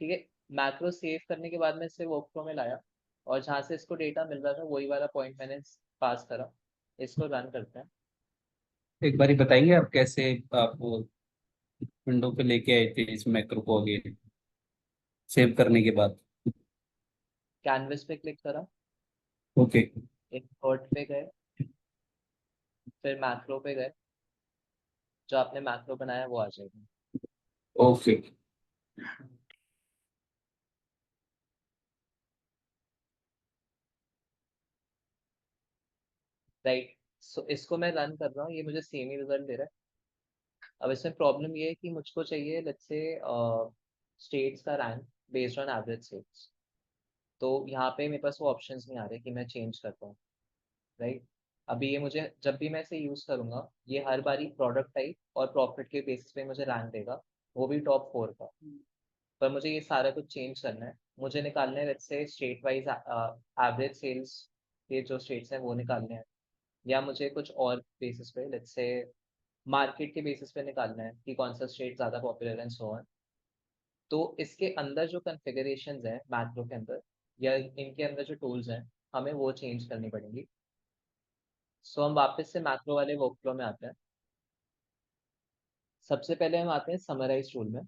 A: ठीक है, मैक्रो सेव करने के बाद में इसे वर्कफ्लो में लाया, और जहाँ से इसको डेटा मिल रहा था वही वाला पॉइंट मैंने पास करा। इसको रन करते हैं।
F: एक बारी बताइए आप कैसे आप विंडो पे लेके आए थे इस मैक्रो को आगे सेव करने के बाद।
A: कैनवस पे क्लिक करा,
F: ओके।
A: इंपोर्ट पे गए, फिर मैक्रो पे गए, जो आपने मैक्रो बनाया वो आ जाएगा।
F: ओके।
A: राइट। सो इसको मैं रन कर रहा हूँ, ये मुझे सेम ही रिजल्ट दे रहा है। अब इसमें प्रॉब्लम ये है कि मुझको चाहिए लेट्स से स्टेट्स का rank based on average states, तो यहाँ पे मेरे पास वो ऑप्शंस नहीं आ रहे कि मैं चेंज कर पाऊँ। राइट। अभी ये मुझे जब भी मैं इसे यूज करूंगा ये हर बारी प्रोडक्ट टाइप और प्रॉफिट के बेसिस पे मुझे रैंक देगा, वो भी टॉप 4 का। पर मुझे ये सारा कुछ चेंज करना है, मुझे निकालने हैं let's say state wise average sales, ये जो स्टेट्स हैं वो निकालने हैं, या मुझे कुछ और बेसिस पे लेट्स से मार्केट के बेसिस पे निकालना है कि कौन सा स्टेट ज़्यादा पॉपुलर है, सो ऑन। तो इसके अंदर जो कॉन्फ़िगरेशंस हैं मैक्रो के अंदर या इनके अंदर जो टूल्स हैं हमें वो चेंज करनी पड़ेंगी। सो हम वापस से मैक्रो वाले वर्कफ्लो में आते हैं। सबसे पहले हम आते हैं समराइज टूल में।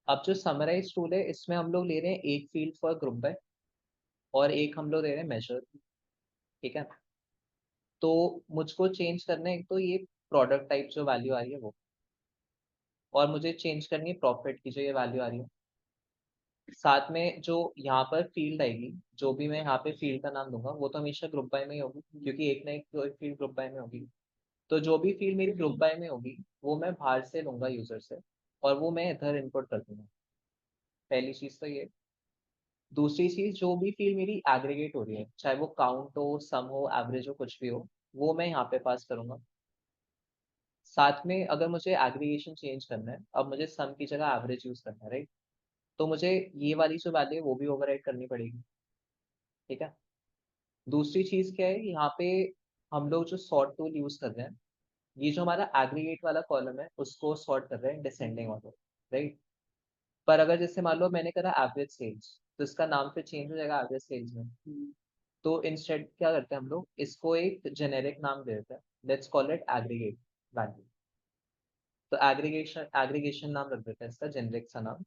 A: अब जो समराइज टूल है इसमें हम लोग ले रहे हैं एक फील्ड फॉर ग्रुप बाय और एक हम लोग ले रहे हैं मेजर। ठीक है, तो मुझको चेंज करना है एक तो ये प्रोडक्ट टाइप जो वैल्यू आ रही है वो, और मुझे चेंज करनी है प्रॉफिट की जो ये वैल्यू आ रही है। साथ में जो यहाँ पर फील्ड आएगी, जो भी मैं यहाँ पे फील्ड का नाम दूंगा वो तो हमेशा ग्रुप बाय में ही होगी क्योंकि एक ना एक तो एक फील्ड ग्रुप बाय में होगी। तो जो भी फील्ड मेरी ग्रुप बाय में होगी वो मैं बाहर से लूंगा यूजर से और वो मैं इधर इनपुट कर दूंगा। पहली चीज तो ये। दूसरी चीज, जो भी फील्ड मेरी एग्रीगेट हो रही है चाहे वो काउंट हो, सम हो, एवरेज हो, कुछ भी हो, वो मैं यहाँ पे पास करूंगा। साथ में अगर मुझे एग्रीगेशन चेंज करना है, अब मुझे सम की जगह एवरेज यूज करना है, राइट, तो मुझे ये वाली जो वैल्यू है वो भी ओवरराइड करनी पड़ेगी। ठीक है, दूसरी चीज क्या है, यहाँ पे हम लोग जो सॉर्ट टूल यूज कर रहे हैं, ये जो हमारा एग्रीगेट वाला कॉलम है उसको सॉर्ट कर रहे हैं डिसेंडिंग ऑर्डर, राइट। पर अगर जैसे मान लो मैंने करा एवरेज सेल्स तो इसका नाम फिर चेंज हो जाएगा एवरेज सेल्स में। तो इंस्टेड क्या करते हैं हम लोग, इसको एक जेनेरिक नाम दे देते हैं, let's call it aggregate value. तो एग्रीगेशन एग्रीगेशन नाम रख देते हैं इसका, जेनेरिक सा नाम।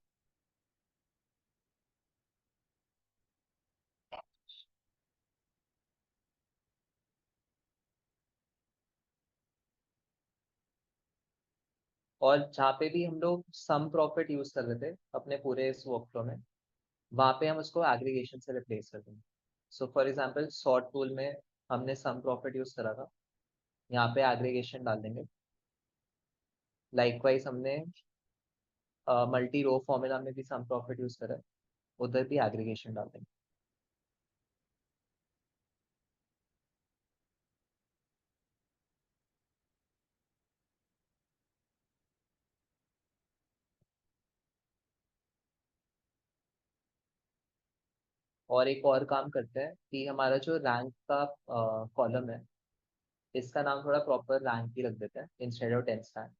A: और जहाँ पे भी हम लोग सम प्रॉफिट यूज कर रहे थे अपने पूरे इस वर्कफ्लो में, वहाँ पे हम उसको एग्रीगेशन से रिप्लेस कर देंगे। So for example sort tool में हमने सम प्रॉफिट यूज करा था, यहाँ पे एग्रीगेशन डाल देंगे। लाइकवाइज हमने मल्टी रो फॉर्मूला में भी सम प्रॉफिट यूज करा है, उधर भी एग्रीगेशन डाल देंगे। और एक और काम करते हैं कि हमारा जो रैंक का कॉलम है इसका नाम थोड़ा प्रॉपर रैंक ही रख देते हैं instead of dense rank.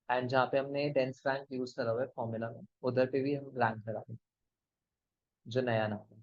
A: And जहाँ पे हमने डेंस रैंक यूज करा हुआ है फॉर्मूला में उधर पे भी हम रैंक लगा देंगे जो नया नाम है।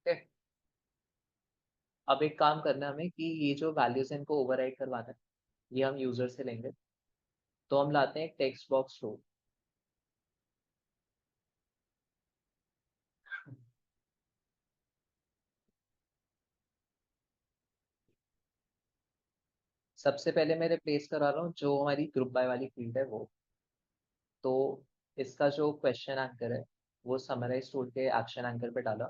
A: ठीक है? अब एक काम करना है हमें कि ये जो वैल्यूज हैं इनको ओवरराइड करवाना है, ये हम यूजर से लेंगे। तो हम लाते हैं एक टेक्स्ट बॉक्स टूल। सबसे पहले मैं रिप्लेस करा रहा हूँ जो हमारी ग्रुप बाय वाली फील्ड है वो। तो इसका जो क्वेश्चन एंकर है वो समराइज टूल के एक्शन एंकर पे डाला।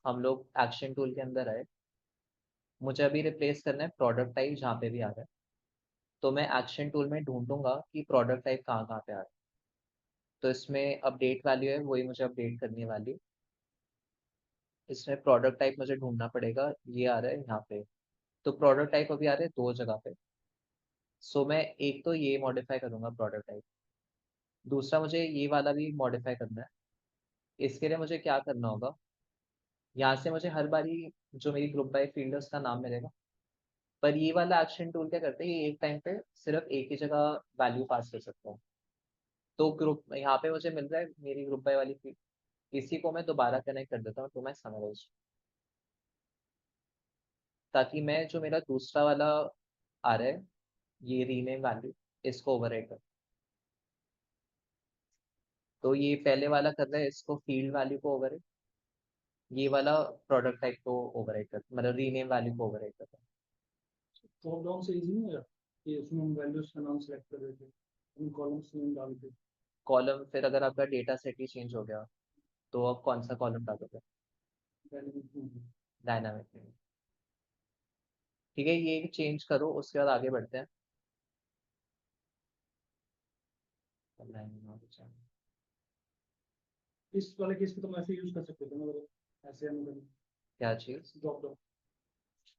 A: हम लोग एक्शन टूल के अंदर आए। मुझे अभी रिप्लेस करना है प्रोडक्ट टाइप जहाँ पे भी आ रहा है। तो मैं एक्शन टूल में ढूंढूंगा कि प्रोडक्ट टाइप कहाँ कहाँ पे आ रहा है। तो इसमें अपडेट वैल्यू है, वही मुझे अपडेट करनी है वैल्यू। इसमें प्रोडक्ट टाइप मुझे ढूंढना पड़ेगा, ये आ रहा है यहाँ पे। तो प्रोडक्ट टाइप अभी आ रहे हैं दो जगह पे। सो मैं एक तो ये मॉडिफाई करूंगा प्रोडक्ट टाइप, दूसरा मुझे ये वाला भी मॉडिफाई करना है। इसके लिए मुझे क्या करना होगा, यहाँ से मुझे हर बारी जो मेरी ग्रुप बाय फील्ड है उसका नाम मिलेगा। पर ये वाला एक्शन टूल क्या करते हैं, ये एक टाइम पे सिर्फ एक ही जगह वैल्यू पास कर सकता हूँ। तो ग्रुप यहाँ पे मुझे मिल रहा है मेरी ग्रुप बाय वाली फील्ड, इसी को मैं दोबारा कनेक्ट कर देता हूँ तो मैं समराइज, ताकि मैं जो मेरा दूसरा वाला आ रहा है ये रीनेम वैल्यू, इसको ओवरराइड कर। तो ये पहले वाला कर रहा है इसको फील्ड वैल्यू को ओवरराइड, ये वाला प्रोडक्ट टाइप को ओवरराइड कर, मतलब रीनेम वैल्यू को ओवरराइड करता है।
B: टॉप डाउन से इजी नहीं होगा कि उसमें हम वैल्यूज का नाम सेलेक्ट कर देते हैं, उन कॉलम्स में डाल के।
A: कॉलम, फिर अगर आपका डेटा सेट ही चेंज हो गया तो आप कौन सा कॉलम डालोगे? डायनामिक। ठीक है, ये चेंज करो, उसके बाद आगे बढ़ते हैं।
B: इस वाले केस को तो हम ऐसे यूज कर सकते थे, मतलब ऐसे हम
A: क्या चीज?
B: Drop down.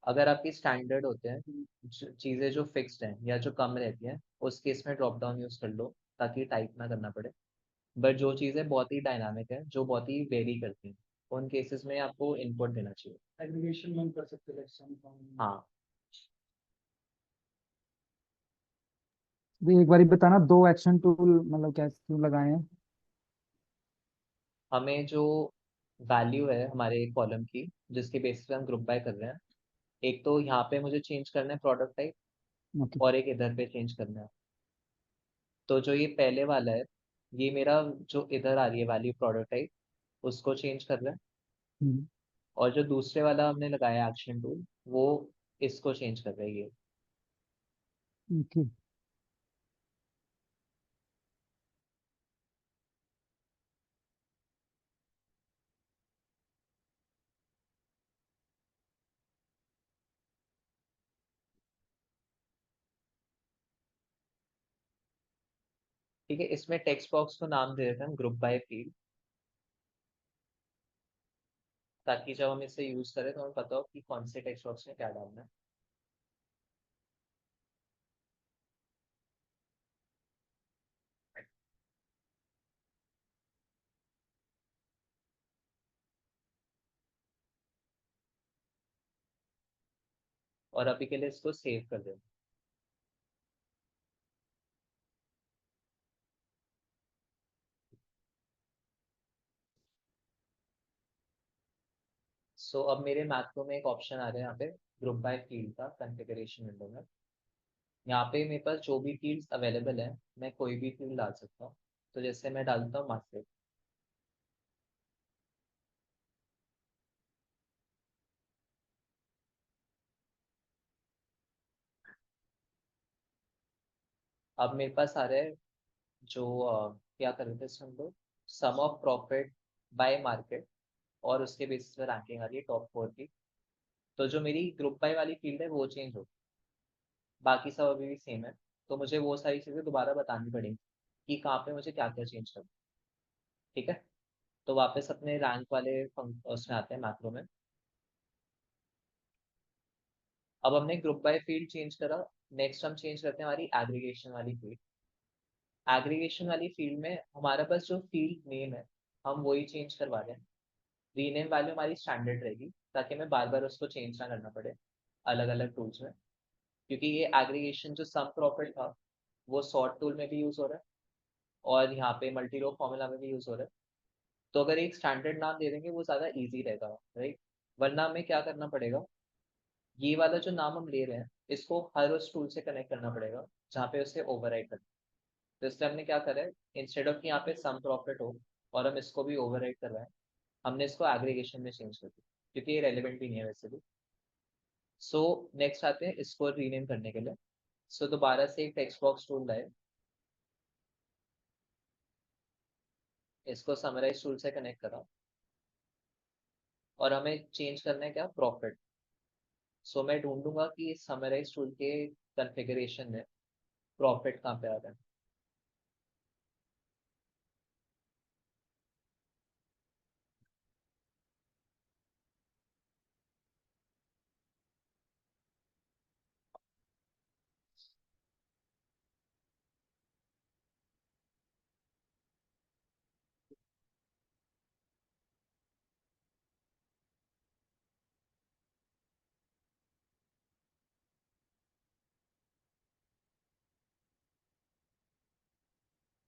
A: अगर आपकी स्टैंडर्ड होते हैं, चीजें जो फिक्स्ड हैं या जो कम रहती हैं, उस केस में ड्रॉप डाउन यूज कर लो ताकि टाइप ना करना पड़े। बट जो चीजें बहुत ही डायनामिक है, जो बहुत ही वेरी करती हैं, उन केसेस में आपको इनपुट देना चाहिए।
B: एग्रीगेशन में हम कर सकते हैं,
A: हाँ।
C: तो एक बार बताना, दो एक्शन टूल मतलब क्या क्यों लगाए हैं?
A: हमें जो वैल्यू है हमारे कॉलम की, जिसके बेसिस पे हम ग्रुप बाय कर रहे हैं, एक तो यहाँ पे मुझे चेंज करना है प्रोडक्ट टाइप,
C: ओके।
A: और एक इधर पे चेंज करना है। तो जो ये पहले वाला है, ये मेरा जो इधर आ रही है वैल्यू प्रोडक्ट टाइप, उसको चेंज कर रहा है।
C: हम्म,
A: और जो दूसरे वाला हमने लगाया एक्शन टूल, वो इसको चेंज कर रहा है ये।
C: ओके।
A: ठीक है, इसमें टेक्स्ट बॉक्स को नाम दे देते हैं हम ग्रुप बाय फील्ड, ताकि जब हम इसे यूज करें तो हमें पता हो कि कौन से टेक्स्ट बॉक्स में क्या डालना है। और अभी के लिए इसको सेव कर दें। सो अब मेरे मैक्रो में एक ऑप्शन आ रहा है यहाँ पे, ग्रुप बाय फील्ड का कॉन्फ़िगरेशन विंडो में। यहाँ पे मेरे पास जो भी फील्ड्स अवेलेबल है, मैं कोई भी फील्ड डाल सकता हूँ। तो जैसे मैं डालता हूँ मार्केट। अब मेरे पास आ रहा है जो क्या कर रहे थे इसमें हम लोग, सम ऑफ प्रॉफिट बाय मार्केट, और उसके बेसिस पे रैंकिंग आ रही है टॉप 4 की। तो जो मेरी ग्रुप बाय वाली फील्ड है वो चेंज हो, बाकी सब अभी भी सेम है। तो मुझे वो सारी चीज़ें दोबारा बतानी पड़ेंगी कि कहाँ पे मुझे क्या क्या चेंज करना है। ठीक है, तो वापस अपने रैंक वाले उसमें आते हैं मैक्रो में। अब हमने ग्रुप बाय फील्ड चेंज करा, नेक्स्ट हम चेंज करते हैं हमारी एग्रीगेशन वाली फील्ड। एग्रीगेशन वाली फील्ड में हमारा पास जो फील्ड नेम है, हम वही चेंज करवा रहे हैं। रीनेम वैल्यू हमारी स्टैंडर्ड रहेगी, ताकि हमें बार बार उसको चेंज ना करना पड़े अलग अलग टूल्स में। क्योंकि ये एग्रीगेशन जो सम प्रॉफिट था, वो सॉर्ट टूल में भी यूज हो रहा है, और यहाँ पे मल्टी रो फॉर्मूला में भी यूज हो रहा है। तो अगर एक स्टैंडर्ड नाम दे देंगे वो ज़्यादा इजी रहेगा, राइट। वरना हमें क्या करना पड़ेगा, ये वाला जो नाम हम ले रहे हैं, इसको हर उस टूल से कनेक्ट करना पड़ेगा जहाँ पे उसे ओवरराइड करना है। तो इसलिए हमने क्या करा है, इंस्टेड ऑफ कि यहाँ पे सम प्रॉफिट हो और हम इसको भी ओवरराइड कर रहे हैं, हमने इसको एग्रीगेशन में चेंज कर दिया, क्योंकि ये रेलिवेंट भी नहीं है वैसे भी। सो नेक्स्ट आते हैं इसको रीनेम करने के लिए। सो दोबारा से एक टेक्स्ट बॉक्स टूल लाए, इसको समराइज टूल से कनेक्ट करा, और हमें चेंज करना है क्या, प्रॉफिट। सो मैं ढूंढूंगा कि समराइज टूल के कॉन्फ़िगरेशन में प्रॉफिट कहाँ पे आ रहा है।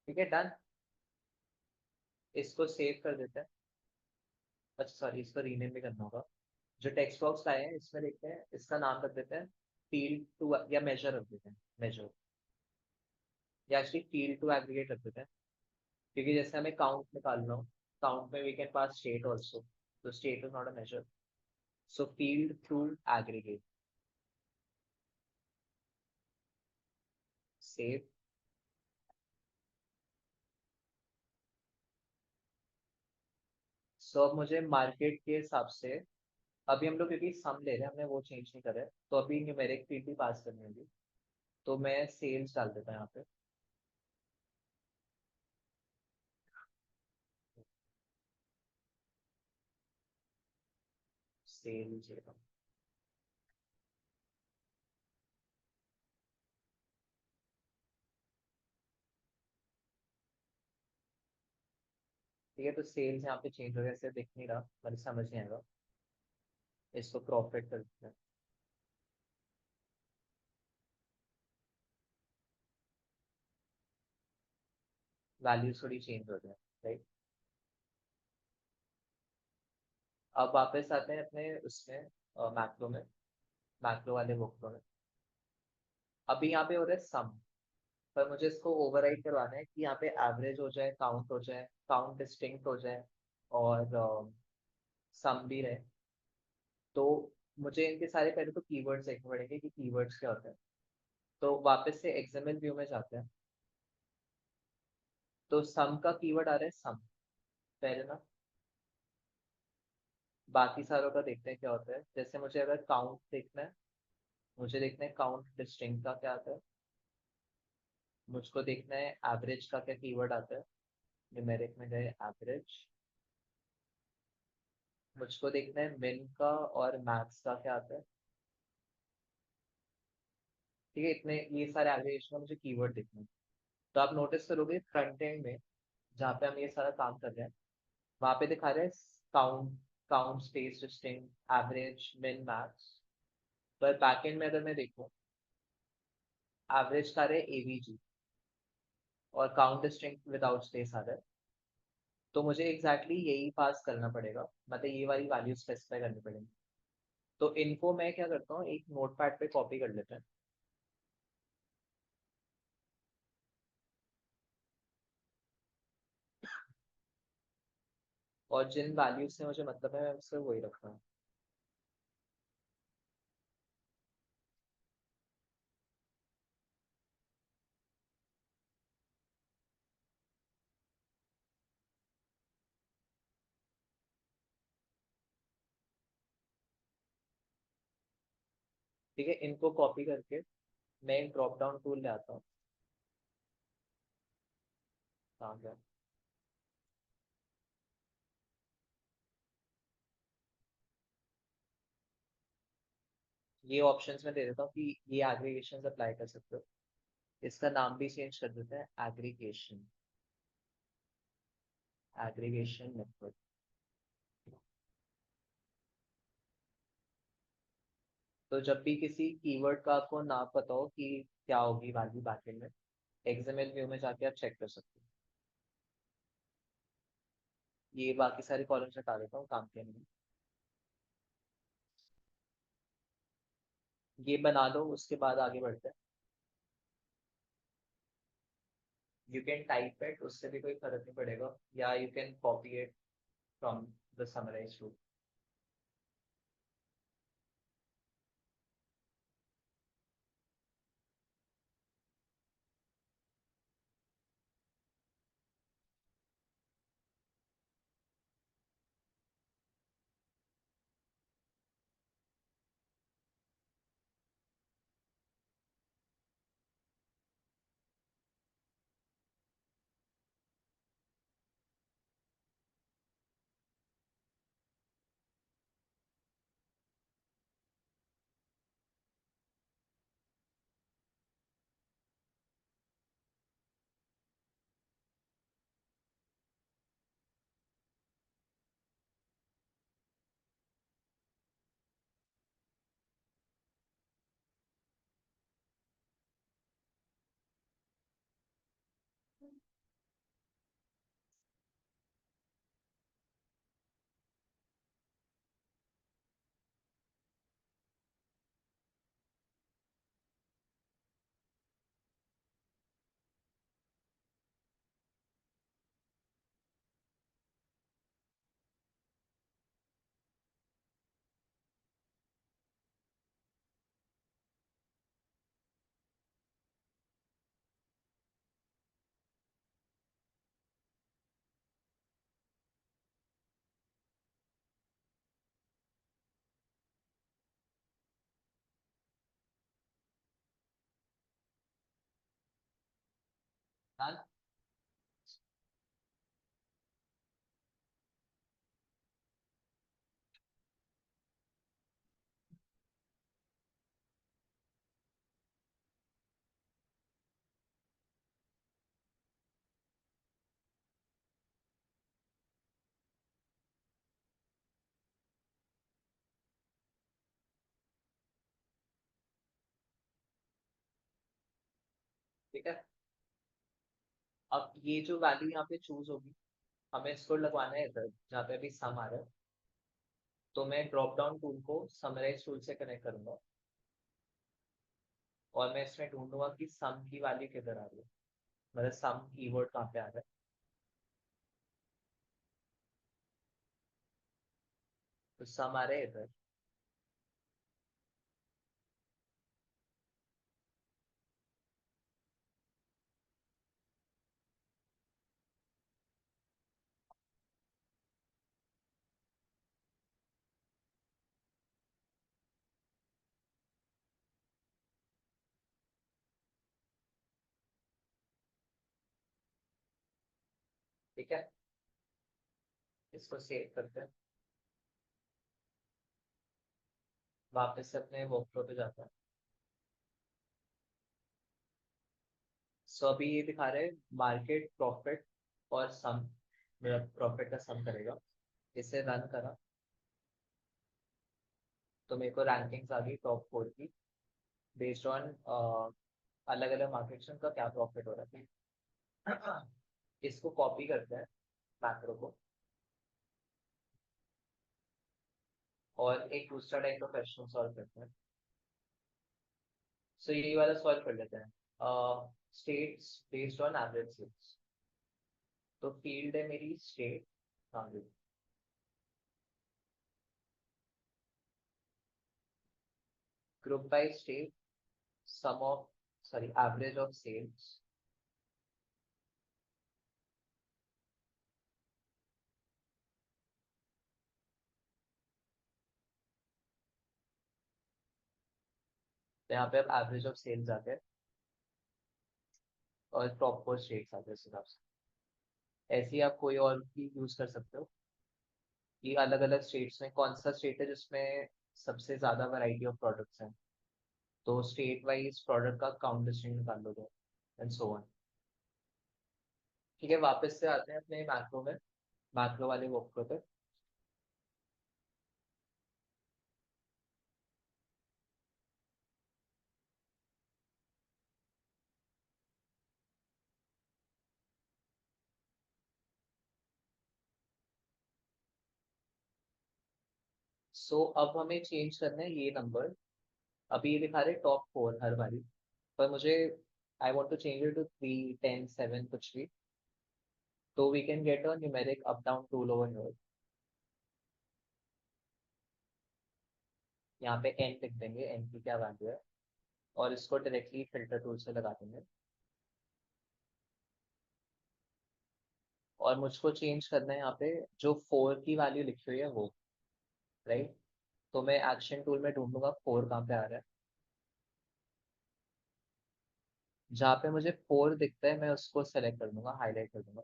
A: ठीक है, डन। इसको सेव कर देते हैं। अच्छा सॉरी, इसको रीनेम भी करना होगा। जो टेक्स्ट बॉक्स लाए हैं इसमें देखते हैं, इसका नाम रख देते हैं फील्ड टू, या मेजर रख देते हैं, मेजर, या एक्चुअली फील्ड टू एग्रीगेट रख देते हैं। क्योंकि जैसे हमें काउंट निकालना हो, काउंट में we can pass state also, तो state is not a measure. So field to aggregate, save. So अब मुझे मार्केट के हिसाब से, अभी हम लोग क्योंकि सम ले रहे हैं, हमने वो चेंज नहीं करे, तो अभी न्यूमेरिक फील्ड भी पास करनी होगी, तो मैं सेल्स डाल देता हूँ यहाँ पे। सेल्स ठीक है, तो सेल्स यहाँ पे चेंज हो गया, इससे दिख नहीं रहा, मुझे समझ नहीं आएगा, इसको प्रॉफिट कर देते हैं। वैल्यूज थोड़ी चेंज हो गया, राइट। अब वापस आते हैं अपने उसमें, मैक्रो में, मैक्रो वाले वर्कफ्लो में। अभी यहाँ पे हो रहा है सम, पर मुझे इसको ओवरराइड करवाना है कि यहाँ पे एवरेज हो जाए, काउंट हो जाए, काउंट डिस्टिंक्ट हो जाए, और सम भी रहे। तो मुझे इनके सारे पहले तो कीवर्ड्स देखने पड़ेंगे कि कीवर्ड्स क्या होते हैं। तो वापस से एक्सएमएल व्यू में जाते हैं, तो सम का कीवर्ड आ रहा है सम पहले ना, बाकी सारों का देखते हैं क्या होता है। जैसे मुझे अगर काउंट देखना है, मुझे देखना है काउंट डिस्टिंक्ट का क्या आता है, मुझको देखना है एवरेज का क्या कीवर्ड आता है, न्यूमेरिक में गए एवरेज। मुझको देखना है मिन का और मैक्स का क्या आता है। ठीक है, इतने ये सारे एग्रीगेशन का मुझे कीवर्ड देखना है। तो आप नोटिस करोगे फ्रंट एंड में जहाँ पे हम ये सारा काम कर रहे हैं, वहां पे दिखा रहे हैं count, count space distinct, average, मिन, मैक्स। पर बैक एंड में अगर मैं देखूँ, एवरेज का रहा है एवीजी और काउंट डिस्टिंक्ट विदाउट स्पेस आ रहा है। तो मुझे एग्जैक्टली यही पास करना पड़ेगा, मतलब ये वाली वैल्यू स्पेसिफाई करनी पड़ेगी। तो इनको मैं क्या करता हूँ, एक नोटपैड पे कॉपी कर लेते हैं। और जिन वैल्यूज से मुझे मतलब है, मैं उससे वही रखता हूँ। ठीक है, इनको कॉपी करके मैं एक ड्रॉप डाउन टूल ले आता हूँ। कहाँ गया? ये ऑप्शंस में दे देता हूँ कि ये एग्रीगेशन अप्लाई कर सकते हो। इसका नाम भी चेंज कर देते हैं, एग्रीगेशन, एग्रीगेशन मेथड। तो जब भी किसी कीवर्ड का आपको ना पता हो कि क्या होगी वैल्यू बैकएंड में, एक्सएमएल व्यू में जाके आप चेक कर सकते हो। ये बाकी सारे कॉलम्स हटा देता हूँ काम के लिए। ये बना लो, उसके बाद आगे बढ़ते हैं। यू कैन टाइप इट, उससे भी कोई फर्क नहीं पड़ेगा, या you can copy it from the summarise rule. Done? ठीक है, अब ये जो वैल्यू यहाँ पे चूज होगी, हमें इसको लगवाना है इधर जहाँ पे अभी सम आ रहा है। तो मैं ड्रॉप डाउन टूल को समराइज टूल से कनेक्ट करूंगा और मैं इसमें ढूंढूंगा कि सम की वैल्यू किधर आ रही है, मतलब सम कीवर्ड कहाँ पे आ रहा है। तो सम आ रहा है इधर। ठीक है, इसको सेव करते हैं, वापस से अपने वर्कफ्लो पे जाता है। सो अभी ये दिखा रहे हैं मार्केट प्रॉफिट और सम, मेरा प्रॉफिट का सम करेगा। इसे रन करा तो मेरे को रैंकिंग्स आ गई टॉप 4 की, बेस्ड ऑन अलग अलग मार्केट से उनका क्या प्रॉफिट हो रहा है। इसको कॉपी करते हैं मैक्रो को, और एक दूसरा टाइप का क्वेश्चन सॉल्व करते हैं। सो ये वाला सॉल्व कर लेते हैं, states based on average sales. तो फील्ड है मेरी state, group by state, sum of sorry average of sales, तो यहाँ पे अब एवरेज ऑफ सेल्स आते हैं और टॉप 4 स्टेट्स आते हैं इस हिसाब से। ऐसे ही आप कोई और भी यूज कर सकते हो कि अलग अलग स्टेट्स में कौन सा स्टेट है जिसमें सबसे ज्यादा वैरायटी ऑफ प्रोडक्ट्स हैं, तो स्टेट वाइज प्रोडक्ट का काउंट लिस्टिंग निकाल लोगे एंड सो ऑन। ठीक है, वापस से आते हैं अपने मैक्रो में, मैक्रो वाले वर्कफ्लो पे। सो अब हमें चेंज करना है ये नंबर। अभी ये दिखा रहे टॉप 4 हर बारी, पर मुझे I want to change it to 3 10 7 कुछ भी। तो we can get a numeric up down tool over here. यहाँ पे n लिख देंगे, n की क्या वैल्यू है, और इसको डायरेक्टली फिल्टर टूल से लगा देंगे। और मुझको चेंज करना है यहाँ पे जो 4 की वैल्यू लिखी हुई है वो, राइट। तो मैं एक्शन टूल में ढूंढूंगा 4 कहाँ पे आ रहा है। जहाँ पे मुझे 4 दिखता है मैं उसको सेलेक्ट कर दूंगा, हाईलाइट कर दूंगा।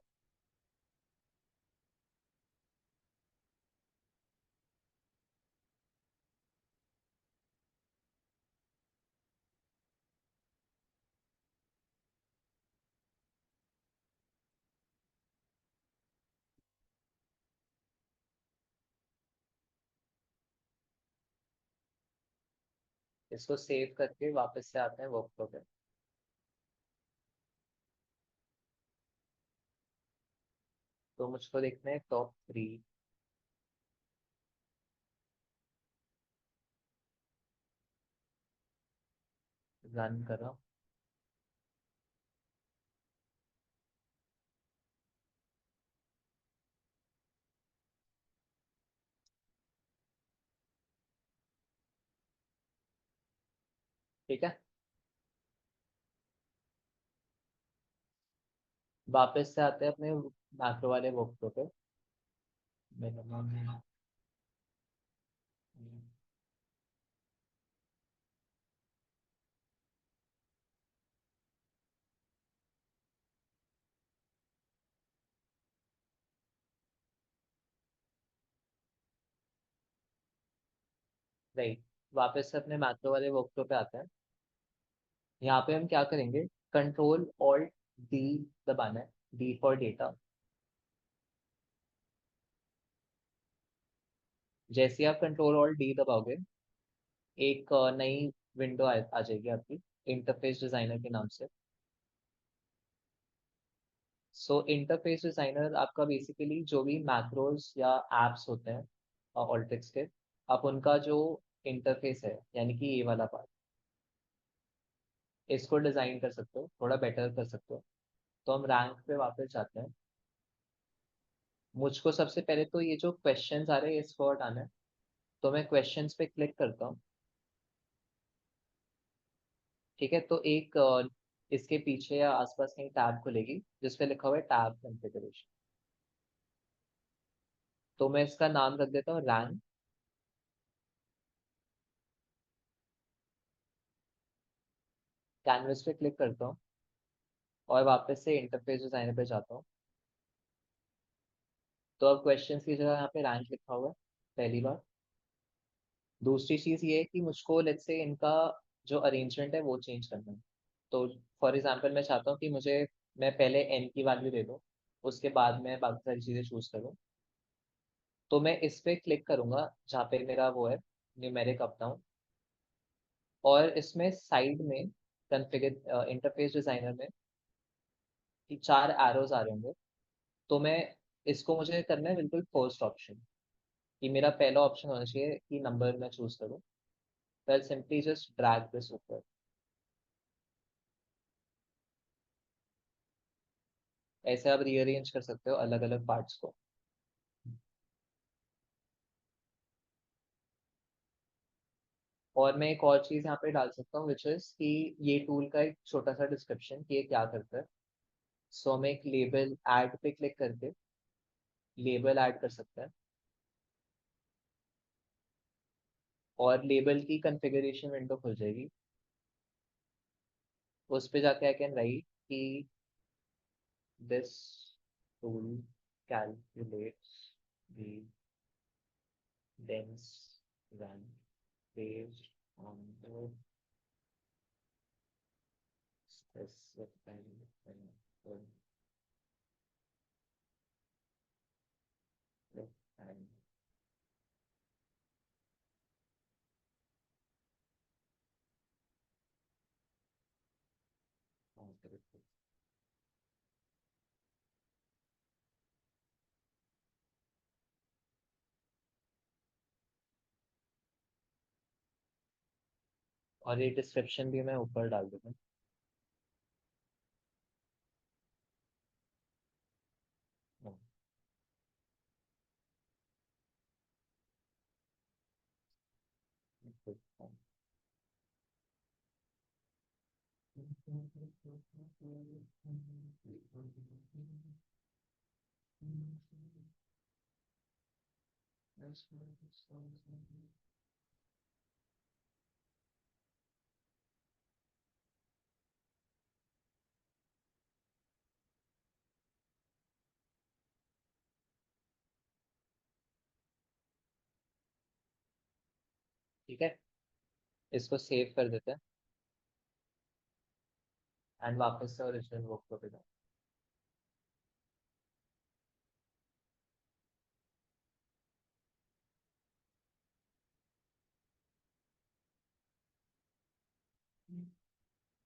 A: इसको सेव करके वापस से आते हैं वर्कफ्लो पे। तो मुझको देखना है टॉप 3, रन करो। ठीक है, वापस से आते हैं अपने मैक्रो वाले वर्कफ्लो पे। minimum, राइट, वापस से अपने मैक्रो वाले वर्कफ्लो पे आते हैं। यहाँ पे हम क्या करेंगे, कंट्रोल ऑल्ट डी दबाना है, डी फॉर डेटा। जैसे ही आप कंट्रोल ऑल्ट डी दबाओगे, एक नई विंडो आ जाएगी आपकी, इंटरफेस डिजाइनर के नाम से। सो इंटरफेस डिजाइनर आपका बेसिकली जो भी मैक्रोज या एप्स होते हैं ऑल्टेक्स के, आप उनका जो इंटरफेस है, यानी कि ये वाला पार्ट, इसको डिजाइन कर सकते हो, थोड़ा बेटर कर सकते हो। तो हम रैंक पे वापस जाते हैं। मुझको सबसे पहले तो ये जो क्वेश्चंस आ रहे हैं इसको हटाना है, तो मैं क्वेश्चंस पे क्लिक करता हूँ। ठीक है, तो एक इसके पीछे या आसपास कहीं टैब खुलेगी जिसपे लिखा हुआ है टैब कॉन्फ़िगरेशन। तो मैं इसका नाम रख देता हूँ रैंक। कैनवस पे क्लिक करता हूँ और वापस से इंटरफेस डिजाइनर पे जाता हूँ। तो अब क्वेश्चंस की जगह यहाँ पे रैंक लिखा हुआ है, पहली बार। दूसरी चीज़ ये है कि मुझको लेट्स से इनका जो अरेंजमेंट है वो चेंज करना है। तो फॉर एग्जांपल मैं चाहता हूँ कि मैं पहले एन की वैल्यू दे दूँ, उसके बाद मैं बाकी सारी चीज़ें चूज करूँ। तो मैं इस पे क्लिक करूंगा जहाँ पे मेरा वो है, न्यूमेरिक अप डाउन। और इसमें साइड में कॉन्फ़िगर इंटरफेस डिजाइनर में कि 4 एरोज आ रहे होंगे। तो मैं इसको, मुझे करना है बिल्कुल फर्स्ट ऑप्शन, कि मेरा पहला ऑप्शन होना चाहिए कि नंबर मैं चूज करूँ। तो सिंपली जस्ट ड्रैग दिस ऊपर। ऐसे आप रीअरेंज कर सकते हो अलग अलग पार्ट्स को। और मैं एक और चीज़ यहाँ पे डाल सकता हूँ विच इज़ कि ये टूल का एक छोटा सा डिस्क्रिप्शन कि ये क्या करता है। सो हम एक लेबल ऐड पे क्लिक करके लेबल ऐड कर सकते हैं। और लेबल की कॉन्फ़िगरेशन विंडो खुल जाएगी। उस पे जाके आई कैन राइट कि this tool calculates the dense run based on the specified and और ये डिस्क्रिप्शन भी मैं ऊपर डाल दूंगा। ठीक है, इसको सेव कर देते हैं एंड वापस से ओरिजिनल वर्क पे जाओ।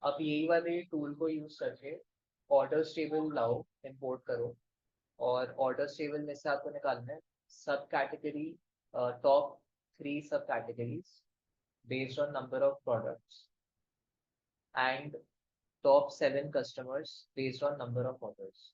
A: अब यही वाले टूल को यूज करके ऑर्डर टेबल लाओ, इंपोर्ट करो। और ऑर्डर टेबल में से आपको निकालना है सब कैटेगरी, टॉप 3 सब categories based on number of products and top 7 customers based on number of orders.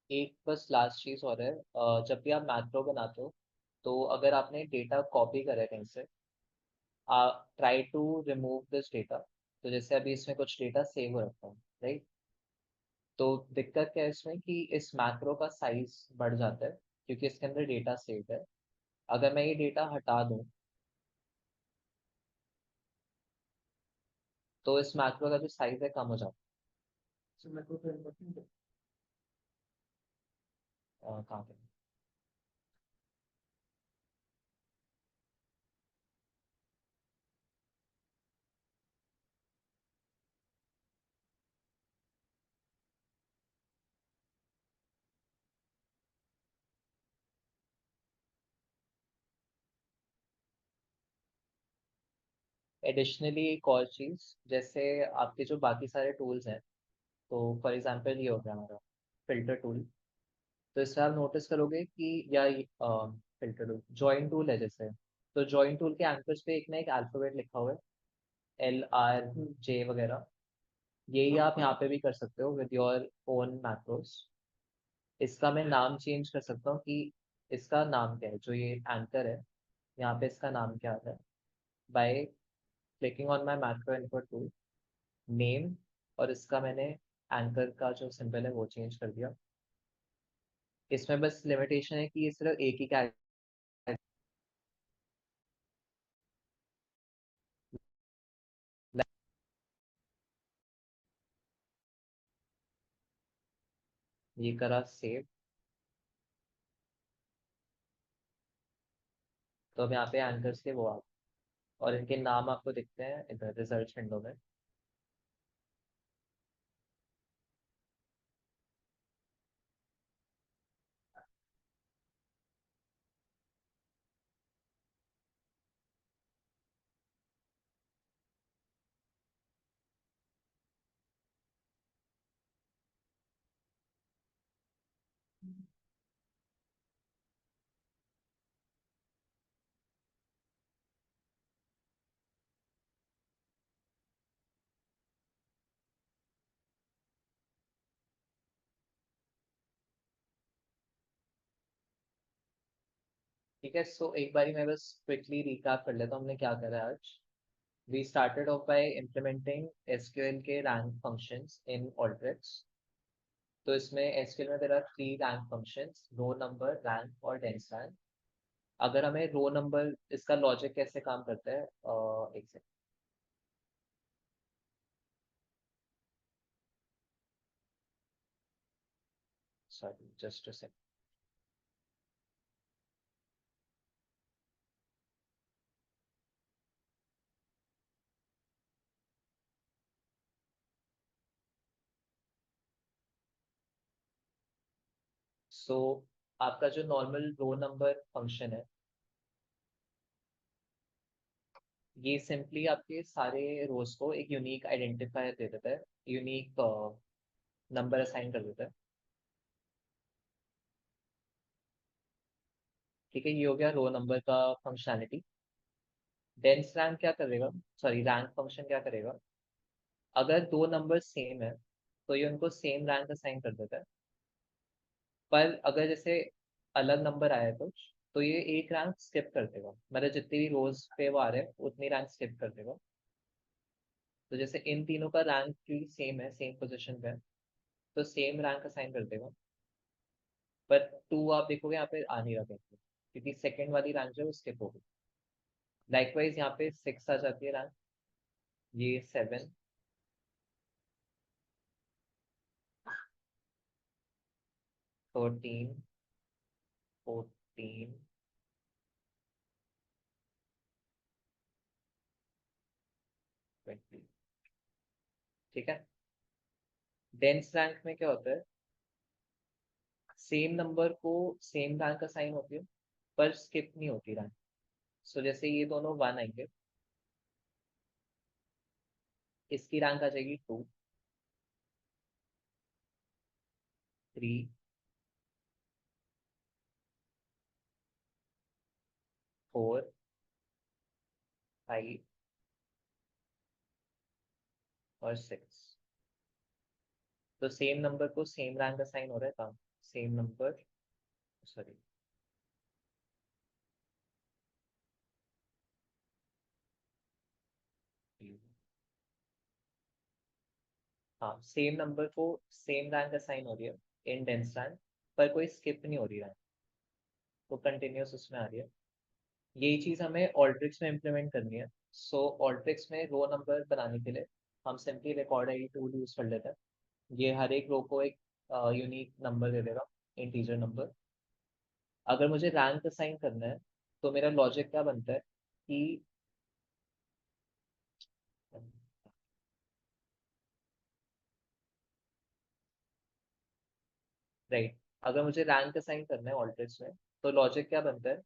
A: एक बस लास्ट चीज और है, जब भी आप मैक्रो बनाते हो तो अगर आपने डेटा कॉपी करा है कहीं से, try to remove this data. तो जैसे अभी इसमें कुछ डेटा सेव हो रखा है, राइट? तो दिक्कत क्या है इसमें कि इस मैक्रो का साइज बढ़ जाता है क्योंकि इसके अंदर डेटा सेव है। अगर मैं ये डेटा हटा दूं तो इस मैक्रो का जो साइज है कम हो जाता
B: So macro का important है।
A: है। कहाँ पे? एडिशनली एक और चीज, जैसे आपके जो बाकी सारे टूल्स हैं, तो फॉर एग्जांपल ये हो गया हमारा फिल्टर टूल। तो इससे आप नोटिस करोगे कि या फिल्टर टूल जॉइन टूल है जैसे, तो जॉइन टूल के एंकर्स पे एक ना एक अल्फाबेट लिखा हुआ है, LRJ वगैरह। यही आप यहाँ पे भी कर सकते हो विद योर ओन मैक्रोस। इसका मैं नाम चेंज कर सकता हूँ कि इसका नाम क्या है, जो ये एंकर है यहाँ पे इसका नाम क्या आता है, by clicking on my macro input tool name. और इसका मैंने एंकर का जो सिंबल है वो चेंज कर दिया। इसमें बस लिमिटेशन है कि ये सिर्फ एक ही कैरेक्टर, ये करा सेव। तो अब यहाँ पे एंकर्स के वो आ गए और इनके नाम आपको दिखते हैं इधर रिजल्ट विंडो में। ठीक है, सो एक बारी मैं बस क्विकली रिकैप कर लेता हूँ हमने क्या करा है आज। We started off by implementing SQL के रैंक फंक्शंस इन ऑल्ट्रिक्स। तो इसमें एसक्यूएल में तेरा 3 rank functions, row number, rank और डेंस रैंक। अगर हमें रो नंबर, इसका लॉजिक कैसे काम करता है, एक second, sorry just a second. So आपका जो नॉर्मल रो नंबर फंक्शन है, ये सिंपली आपके सारे रोज को एक यूनिक आइडेंटिफायर दे देता है, यूनिक नंबर असाइन कर देता है। ठीक है, ये हो गया रो नंबर का फंक्शनैलिटी। डेंस रैंक क्या करेगा, सॉरी रैंक फंक्शन क्या करेगा, अगर दो नंबर सेम है तो ये उनको सेम रैंक असाइन कर देता है। पर अगर जैसे अलग नंबर आया है कुछ, तो ये एक रैंक स्किप कर देगा, मतलब जितनी भी रोज पे वो आ रहे हैं उतनी रैंक स्किप कर देगा। तो जैसे इन तीनों का रैंक भी सेम है, सेम पोजीशन पे है, तो सेम रैंक असाइन कर देगा। पर 2 आप देखोगे यहाँ पे आ नहीं रहा कहीं, क्योंकि सेकंड वाली रैंक जो है वो स्किप हो गई। लाइकवाइज यहाँ पे 6 आ जाती है रैंक, ये 7, 13, 14, 20। ठीक है, डेंस रैंक में क्या होता है, सेम नंबर को सेम रैंक असाइन होती है पर स्किप नहीं होती रैंक। सो जैसे ये दोनों 1 आएंगे, इसकी रैंक आ जाएगी 2, 3, 4, 5 और 6। तो सेम नंबर को सेम रैंक असाइन हो रहा है कहाँ, सेम नंबर, सॉरी, हाँ सेम नंबर को सेम रैंक असाइन हो रही है इन डेंस रैंक, पर कोई स्किप नहीं हो रही रैंक, तो कंटिन्यूस उसमें आ रही है। यही चीज़ हमें ऑल्ट्रिक्स में इम्प्लीमेंट करनी है। सो ऑल्ट्रिक्स में रो नंबर बनाने के लिए हम simply record I tool use कर लेते हैं। ये हर एक रो को एक यूनिक नंबर दे देगा, इंटीजर नंबर। अगर मुझे रैंक असाइन करना है तो मेरा लॉजिक क्या बनता है कि राइट, अगर मुझे रैंक असाइन करना है ऑल्ट्रिक्स में तो लॉजिक क्या बनता है,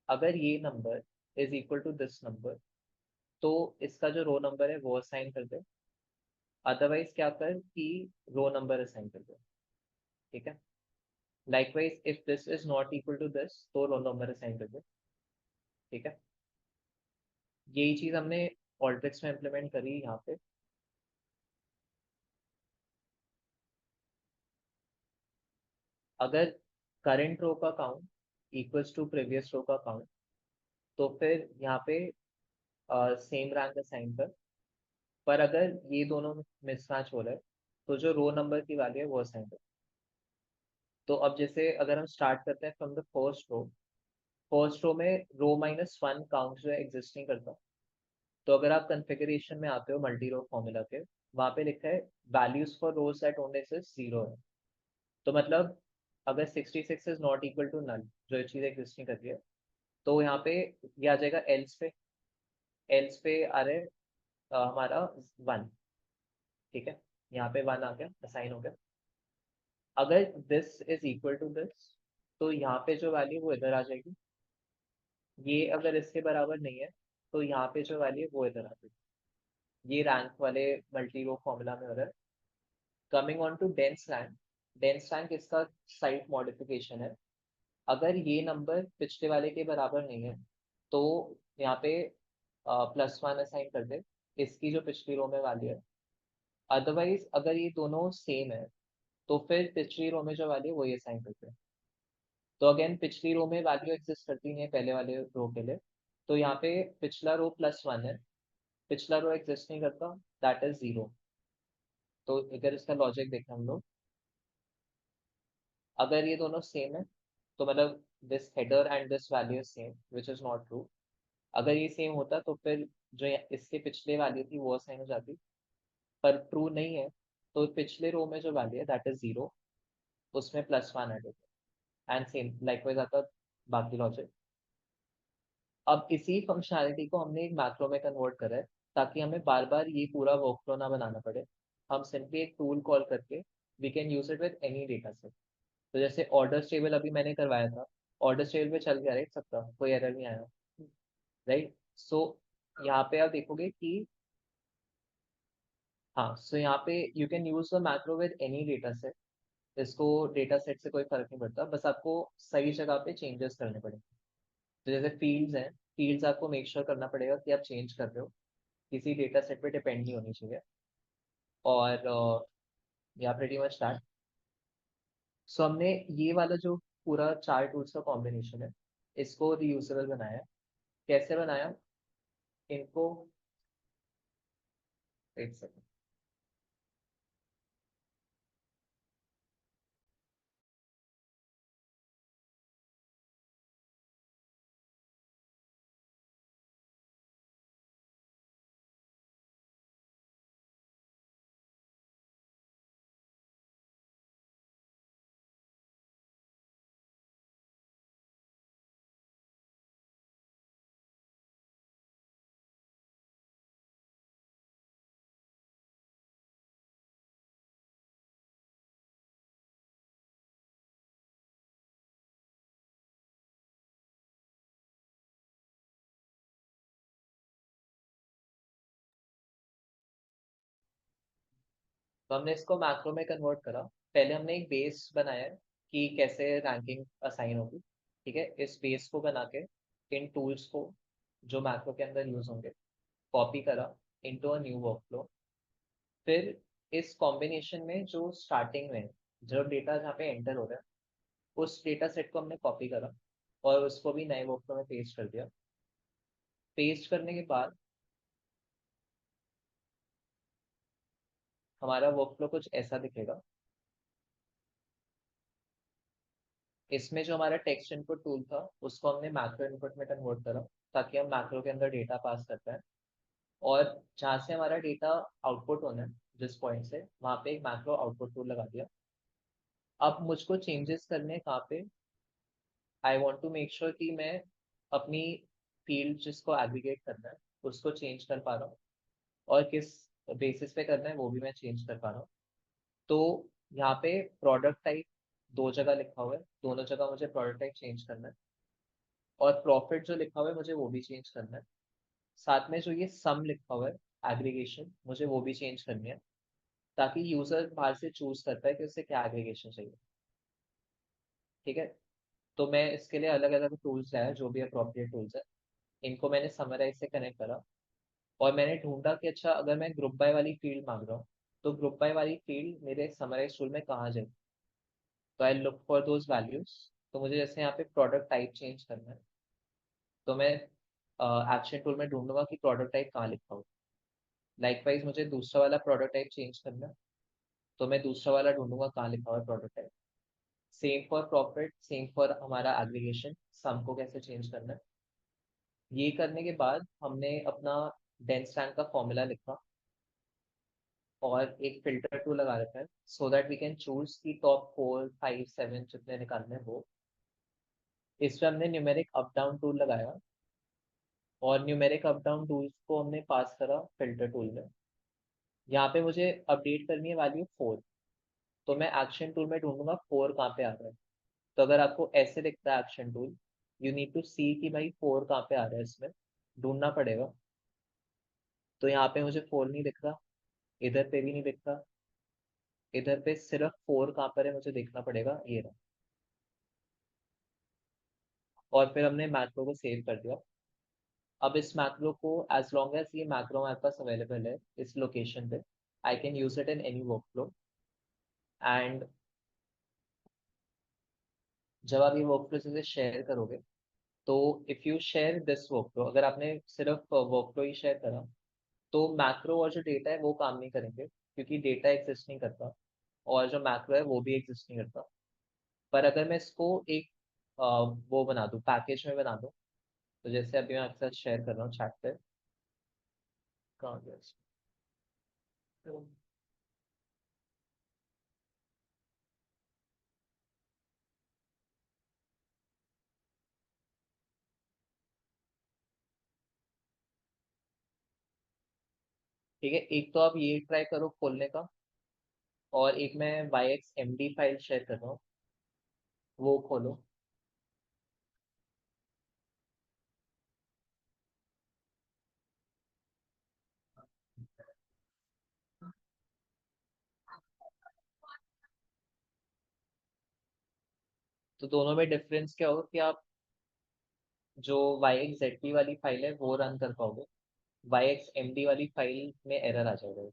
A: अगर ये number is equal to this number तो इसका जो रो नंबर है वो असाइन कर दे, अदरवाइज क्या कर कि रो नंबर असाइन कर दे। ठीक है, likewise if this is not equal to this तो रो नंबर असाइन कर दे। ठीक है, यही चीज हमने ऑल्ट्रिक्स में इम्प्लीमेंट करी यहाँ पे। अगर करंट रो का काउंट इक्वल्स टू प्रीवियस रो का काउंट तो फिर यहाँ पे सेम रैंक असाइन कर, पर अगर ये दोनों मिसमैच हो रहा है तो जो रो नंबर की वैल्यू है वो असाइन कर। तो अब जैसे अगर हम स्टार्ट करते हैं फ्रॉम द फर्स्ट रो में रो -1 काउंट जो है एग्जिस्ट नहीं करता। तो अगर आप कॉन्फ़िगरेशन में आते हो मल्टी रो फॉर्मूला के, वहां पे लिखा है values for rows at only से 0 है। तो मतलब अगर 66 is not equal to null, जो ये चीज एग्जिस्ट नहीं करती है, तो यहाँ पे ये आ जाएगा एल्स पे आ रहा है हमारा 1। ठीक है, यहाँ पे 1 आ गया, असाइन हो गया। अगर this is equal to this तो यहाँ पे जो वैल्यू वो इधर आ जाएगी। ये अगर इसके बराबर नहीं है तो यहाँ पे जो वैल्यू है वो इधर आ जाएगी। ये रैंक वाले मल्टी रो फॉर्मूला में हो रहा है। Coming on to dense rank इसका साइट मॉडिफिकेशन है। अगर ये नंबर पिछले वाले के बराबर नहीं है तो यहाँ पे +1 असाइन कर दे इसकी जो पिछली रो में वैल्यू है। अदरवाइज अगर ये दोनों सेम है तो फिर पिछली रो में जो वैल्यू है वही असाइन करते हैं। तो अगेन पिछली रो में वैल्यू एक्सिस्ट करती नहीं है पहले वाले रो के लिए, तो यहाँ पे पिछला रो +1 है, पिछला रो एक्सिस्ट नहीं करता, दैट इज 0। तो अगर इसका लॉजिक देखें हम लोग, अगर ये दोनों सेम है तो मतलब this header and this value is same, which is not true. अगर ये सेम होता तो फिर जो इसके पिछले वैल्यू थी वो असाइन हो जाती, पर ट्रू नहीं है तो पिछले रो में जो वैल्यू है दैट इज 0, उसमें +1 ऐड होता है एंड सेम लाइकवाइज आता बाकी लॉजिक। अब इसी फंक्शनैलिटी को हमने एक मैक्रो में कन्वर्ट करा है ताकि हमें बार बार ये पूरा वर्कफ्लो ना बनाना पड़े। हम सिंपली एक टूल कॉल करके we can use it with any data set. तो जैसे ऑर्डर टेबल अभी मैंने करवाया था, ऑर्डर टेबल में चल गया राइट, सबका कोई एरर नहीं आया राइट। सो यहाँ पे आप देखोगे कि हाँ, सो यहाँ पे you can use the macro with any data set. इसको डेटा सेट से कोई फर्क नहीं पड़ता, बस आपको सही जगह पे चेंजेस करने पड़ेंगे। तो जैसे फील्ड्स हैं, फील्ड्स आपको मेक श्योर करना पड़ेगा कि आप चेंज कर रहे हो, किसी डेटा सेट पे डिपेंड नहीं होनी चाहिए। और या प्रीटी मच दैट। सो हमने ये वाला जो पूरा 4 टूल्स का कॉम्बिनेशन है इसको रीयूजेबल बनाया है। कैसे बनाया इनको, एक सेकंड। तो हमने इसको मैक्रो में कन्वर्ट करा। पहले हमने एक बेस बनाया है कि कैसे रैंकिंग असाइन होगी। ठीक है, इस बेस को बना के इन टूल्स को जो मैक्रो के अंदर यूज होंगे कॉपी करा इनटू अ न्यू वर्कफ्लो। फिर इस कॉम्बिनेशन में जो स्टार्टिंग में जो डेटा जहाँ पे एंटर हो रहा है उस डेटा सेट को हमने कॉपी करा और उसको भी नए वर्कफ्लो में पेस्ट कर दिया। पेस्ट करने के बाद हमारा वर्कफ्लो कुछ ऐसा दिखेगा। इसमें जो हमारा टेक्स्ट इनपुट टूल था उसको हमने मैक्रो इनपुट में कन्वर्ट करा ताकि हम मैक्रो के अंदर डेटा पास कर पाए। और जहाँ से हमारा डेटा आउटपुट होना है जिस पॉइंट से, वहाँ पे एक मैक्रो आउटपुट टूल लगा दिया। अब मुझको चेंजेस करने हैं कहाँ पे, I want to make sure कि मैं अपनी फील्ड जिसको एग्रीगेट करना है उसको चेंज कर पा रहा हूँ, और किस बेसिस पे करना है वो भी मैं चेंज कर पा रहा हूँ। तो यहाँ पे प्रोडक्ट टाइप दो जगह लिखा हुआ है, दोनों जगह मुझे प्रोडक्ट टाइप चेंज करना है, और प्रॉफिट जो लिखा हुआ है मुझे वो भी चेंज करना है। साथ में जो ये सम लिखा हुआ है एग्रीगेशन, मुझे वो भी चेंज करनी है ताकि यूजर बाहर से चूज कर पाए कि उसे क्या एग्रीगेशन चाहिए। ठीक है, तो मैं इसके लिए अलग अलग टूल्स लाया जो भी अप्रोप्रिएट टूल्स है, इनको मैंने समराइज से कनेक्ट करा। और मैंने ढूंढा कि अच्छा अगर मैं ग्रुप बाय वाली फील्ड मांग रहा हूँ तो ग्रुप बाय वाली फील्ड मेरे समराइज टूल में कहाँ जाए। तो I look for those values. तो मुझे जैसे यहाँ पे प्रोडक्ट टाइप चेंज करना है तो मैं एक्शन टूल में ढूंढूंगा कि प्रोडक्ट टाइप कहाँ लिखा हो। लाइकवाइज मुझे दूसरा वाला प्रोडक्ट टाइप चेंज करना है तो मैं दूसरा वाला ढूंढूंगा कहाँ लिखा हुआ है product type. Same for profit, same for हमारा एग्रीगेशन, सम को कैसे चेंज करना है। ये करने के बाद हमने अपना डेंस रैंक का फॉर्मूला लिखा और एक फिल्टर टूल लगा रखा है so that we can choose की टॉप 4 5 7 जितने निकालने हैं वो। इसमें हमने न्यूमेरिक अप डाउन टूल लगाया और न्यूमेरिक अप डाउन टूल्स को हमने पास करा फिल्टर टूल में। यहाँ पे मुझे अपडेट करनी है वैल्यू 4, तो मैं एक्शन टूल में ढूंढूंगा 4 कहाँ पे आ रहा है। तो अगर आपको ऐसे दिखता है action tool, you need to see कि भाई 4 कहाँ पे आ रहा है, इसमें ढूंढना पड़ेगा। तो यहाँ पे मुझे 4 नहीं दिख रहा, इधर पे भी नहीं दिख रहा, इधर पे सिर्फ 4 कहाँ पर है मुझे देखना पड़ेगा, ये रहा। और फिर हमने मैक्रो को सेव कर दिया। अब इस मैक्रो को एज लॉन्ग एज ये मैक्रो हमारे पास अवेलेबल है इस लोकेशन पे, I can use it in any workflow. And जब आप ये वर्कफ्लो से शेयर करोगे तो if you share this workflow, अगर आपने सिर्फ वर्कफ्लो ही शेयर करा तो मैक्रो और जो डेटा है वो काम नहीं करेंगे क्योंकि डेटा एग्जिस्ट नहीं करता और जो मैक्रो है वो भी एग्जिस्ट नहीं करता। पर अगर मैं इसको एक वो बना दूँ, पैकेज में बना दूँ, तो जैसे अभी मैं आपके साथ शेयर कर रहा हूँ चैट पे, कहाँ गया इसमें? ठीक है, एक तो आप ये ट्राई करो खोलने का, और एक मैं YXMD फाइल शेयर कर रहा हूँ, वो खोलो। तो दोनों में डिफरेंस क्या होगा कि आप जो YXZP वाली फाइल है वो रन कर पाओगे, YXMD वाली फाइल में एरर आ जाएगा।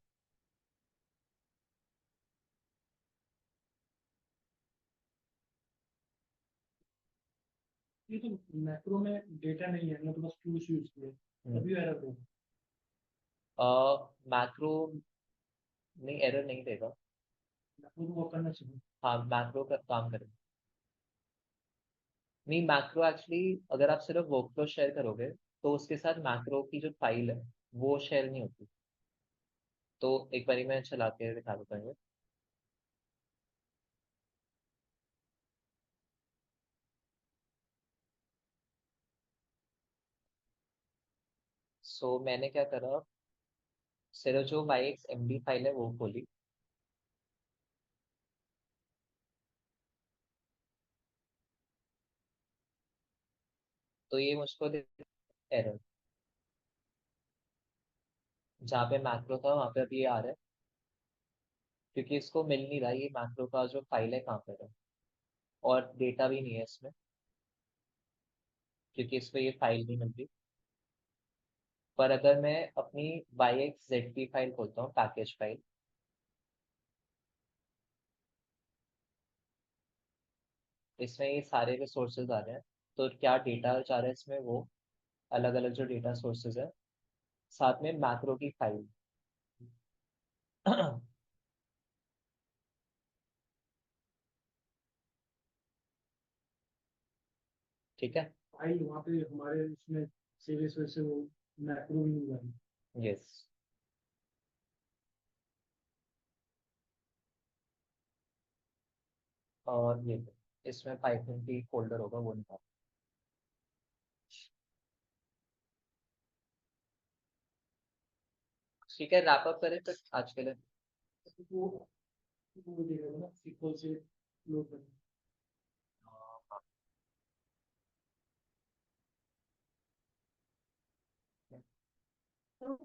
B: ये तो मैक्रो में डेटा नहीं है, मैं तो बस टूल्स यूज किए, तभी एरर होगा।
A: मैक्रो नहीं, एरर नहीं देगा।
B: मैक्रो को वो करना चाहिए।
A: हाँ, मैक्रो का काम करेगा। नहीं, मैक्रो एक्चुअली अगर आप सिर्फ वर्कफ्लो शेयर करोगे तो उसके साथ मैक्रो की जो फाइल है वो शेयर नहीं होती। तो एक बारी मैं चला के दिखा देता हूँ। सो मैंने क्या करा, सिर्फ जो YXMD फाइल है वो खोली। तो ये मुझको एरर, जहाँ पे मैक्रो था वहाँ पे अभी ये आ रहा है क्योंकि इसको मिल नहीं रहा ये मैक्रो का जो फाइल है कहाँ पर है, और डेटा भी नहीं है इसमें क्योंकि इसको ये फाइल नहीं मिल रही। पर अगर मैं अपनी YXZP फाइल खोलता हूँ, पैकेज फाइल, इसमें ये सारे रिसोर्सेज आ रहे हैं, तो क्या डेटा जा रहा है इसमें, वो अलग अलग जो डेटा सोर्सेज है, साथ में मैक्रो की फाइल। ठीक है।
B: फाइल वहाँ पे हमारे उसमें सेव इस वजह से वो मैक्रो भी नहीं जाएगी।
A: यस। और ये इसमें पाइथन की फोल्डर होगा, वो निकाल। ठीक है, रैप अप करें फिर आज के लिए।
B: वो देगा ना सीक्वल से लोड करना।
A: हाँ।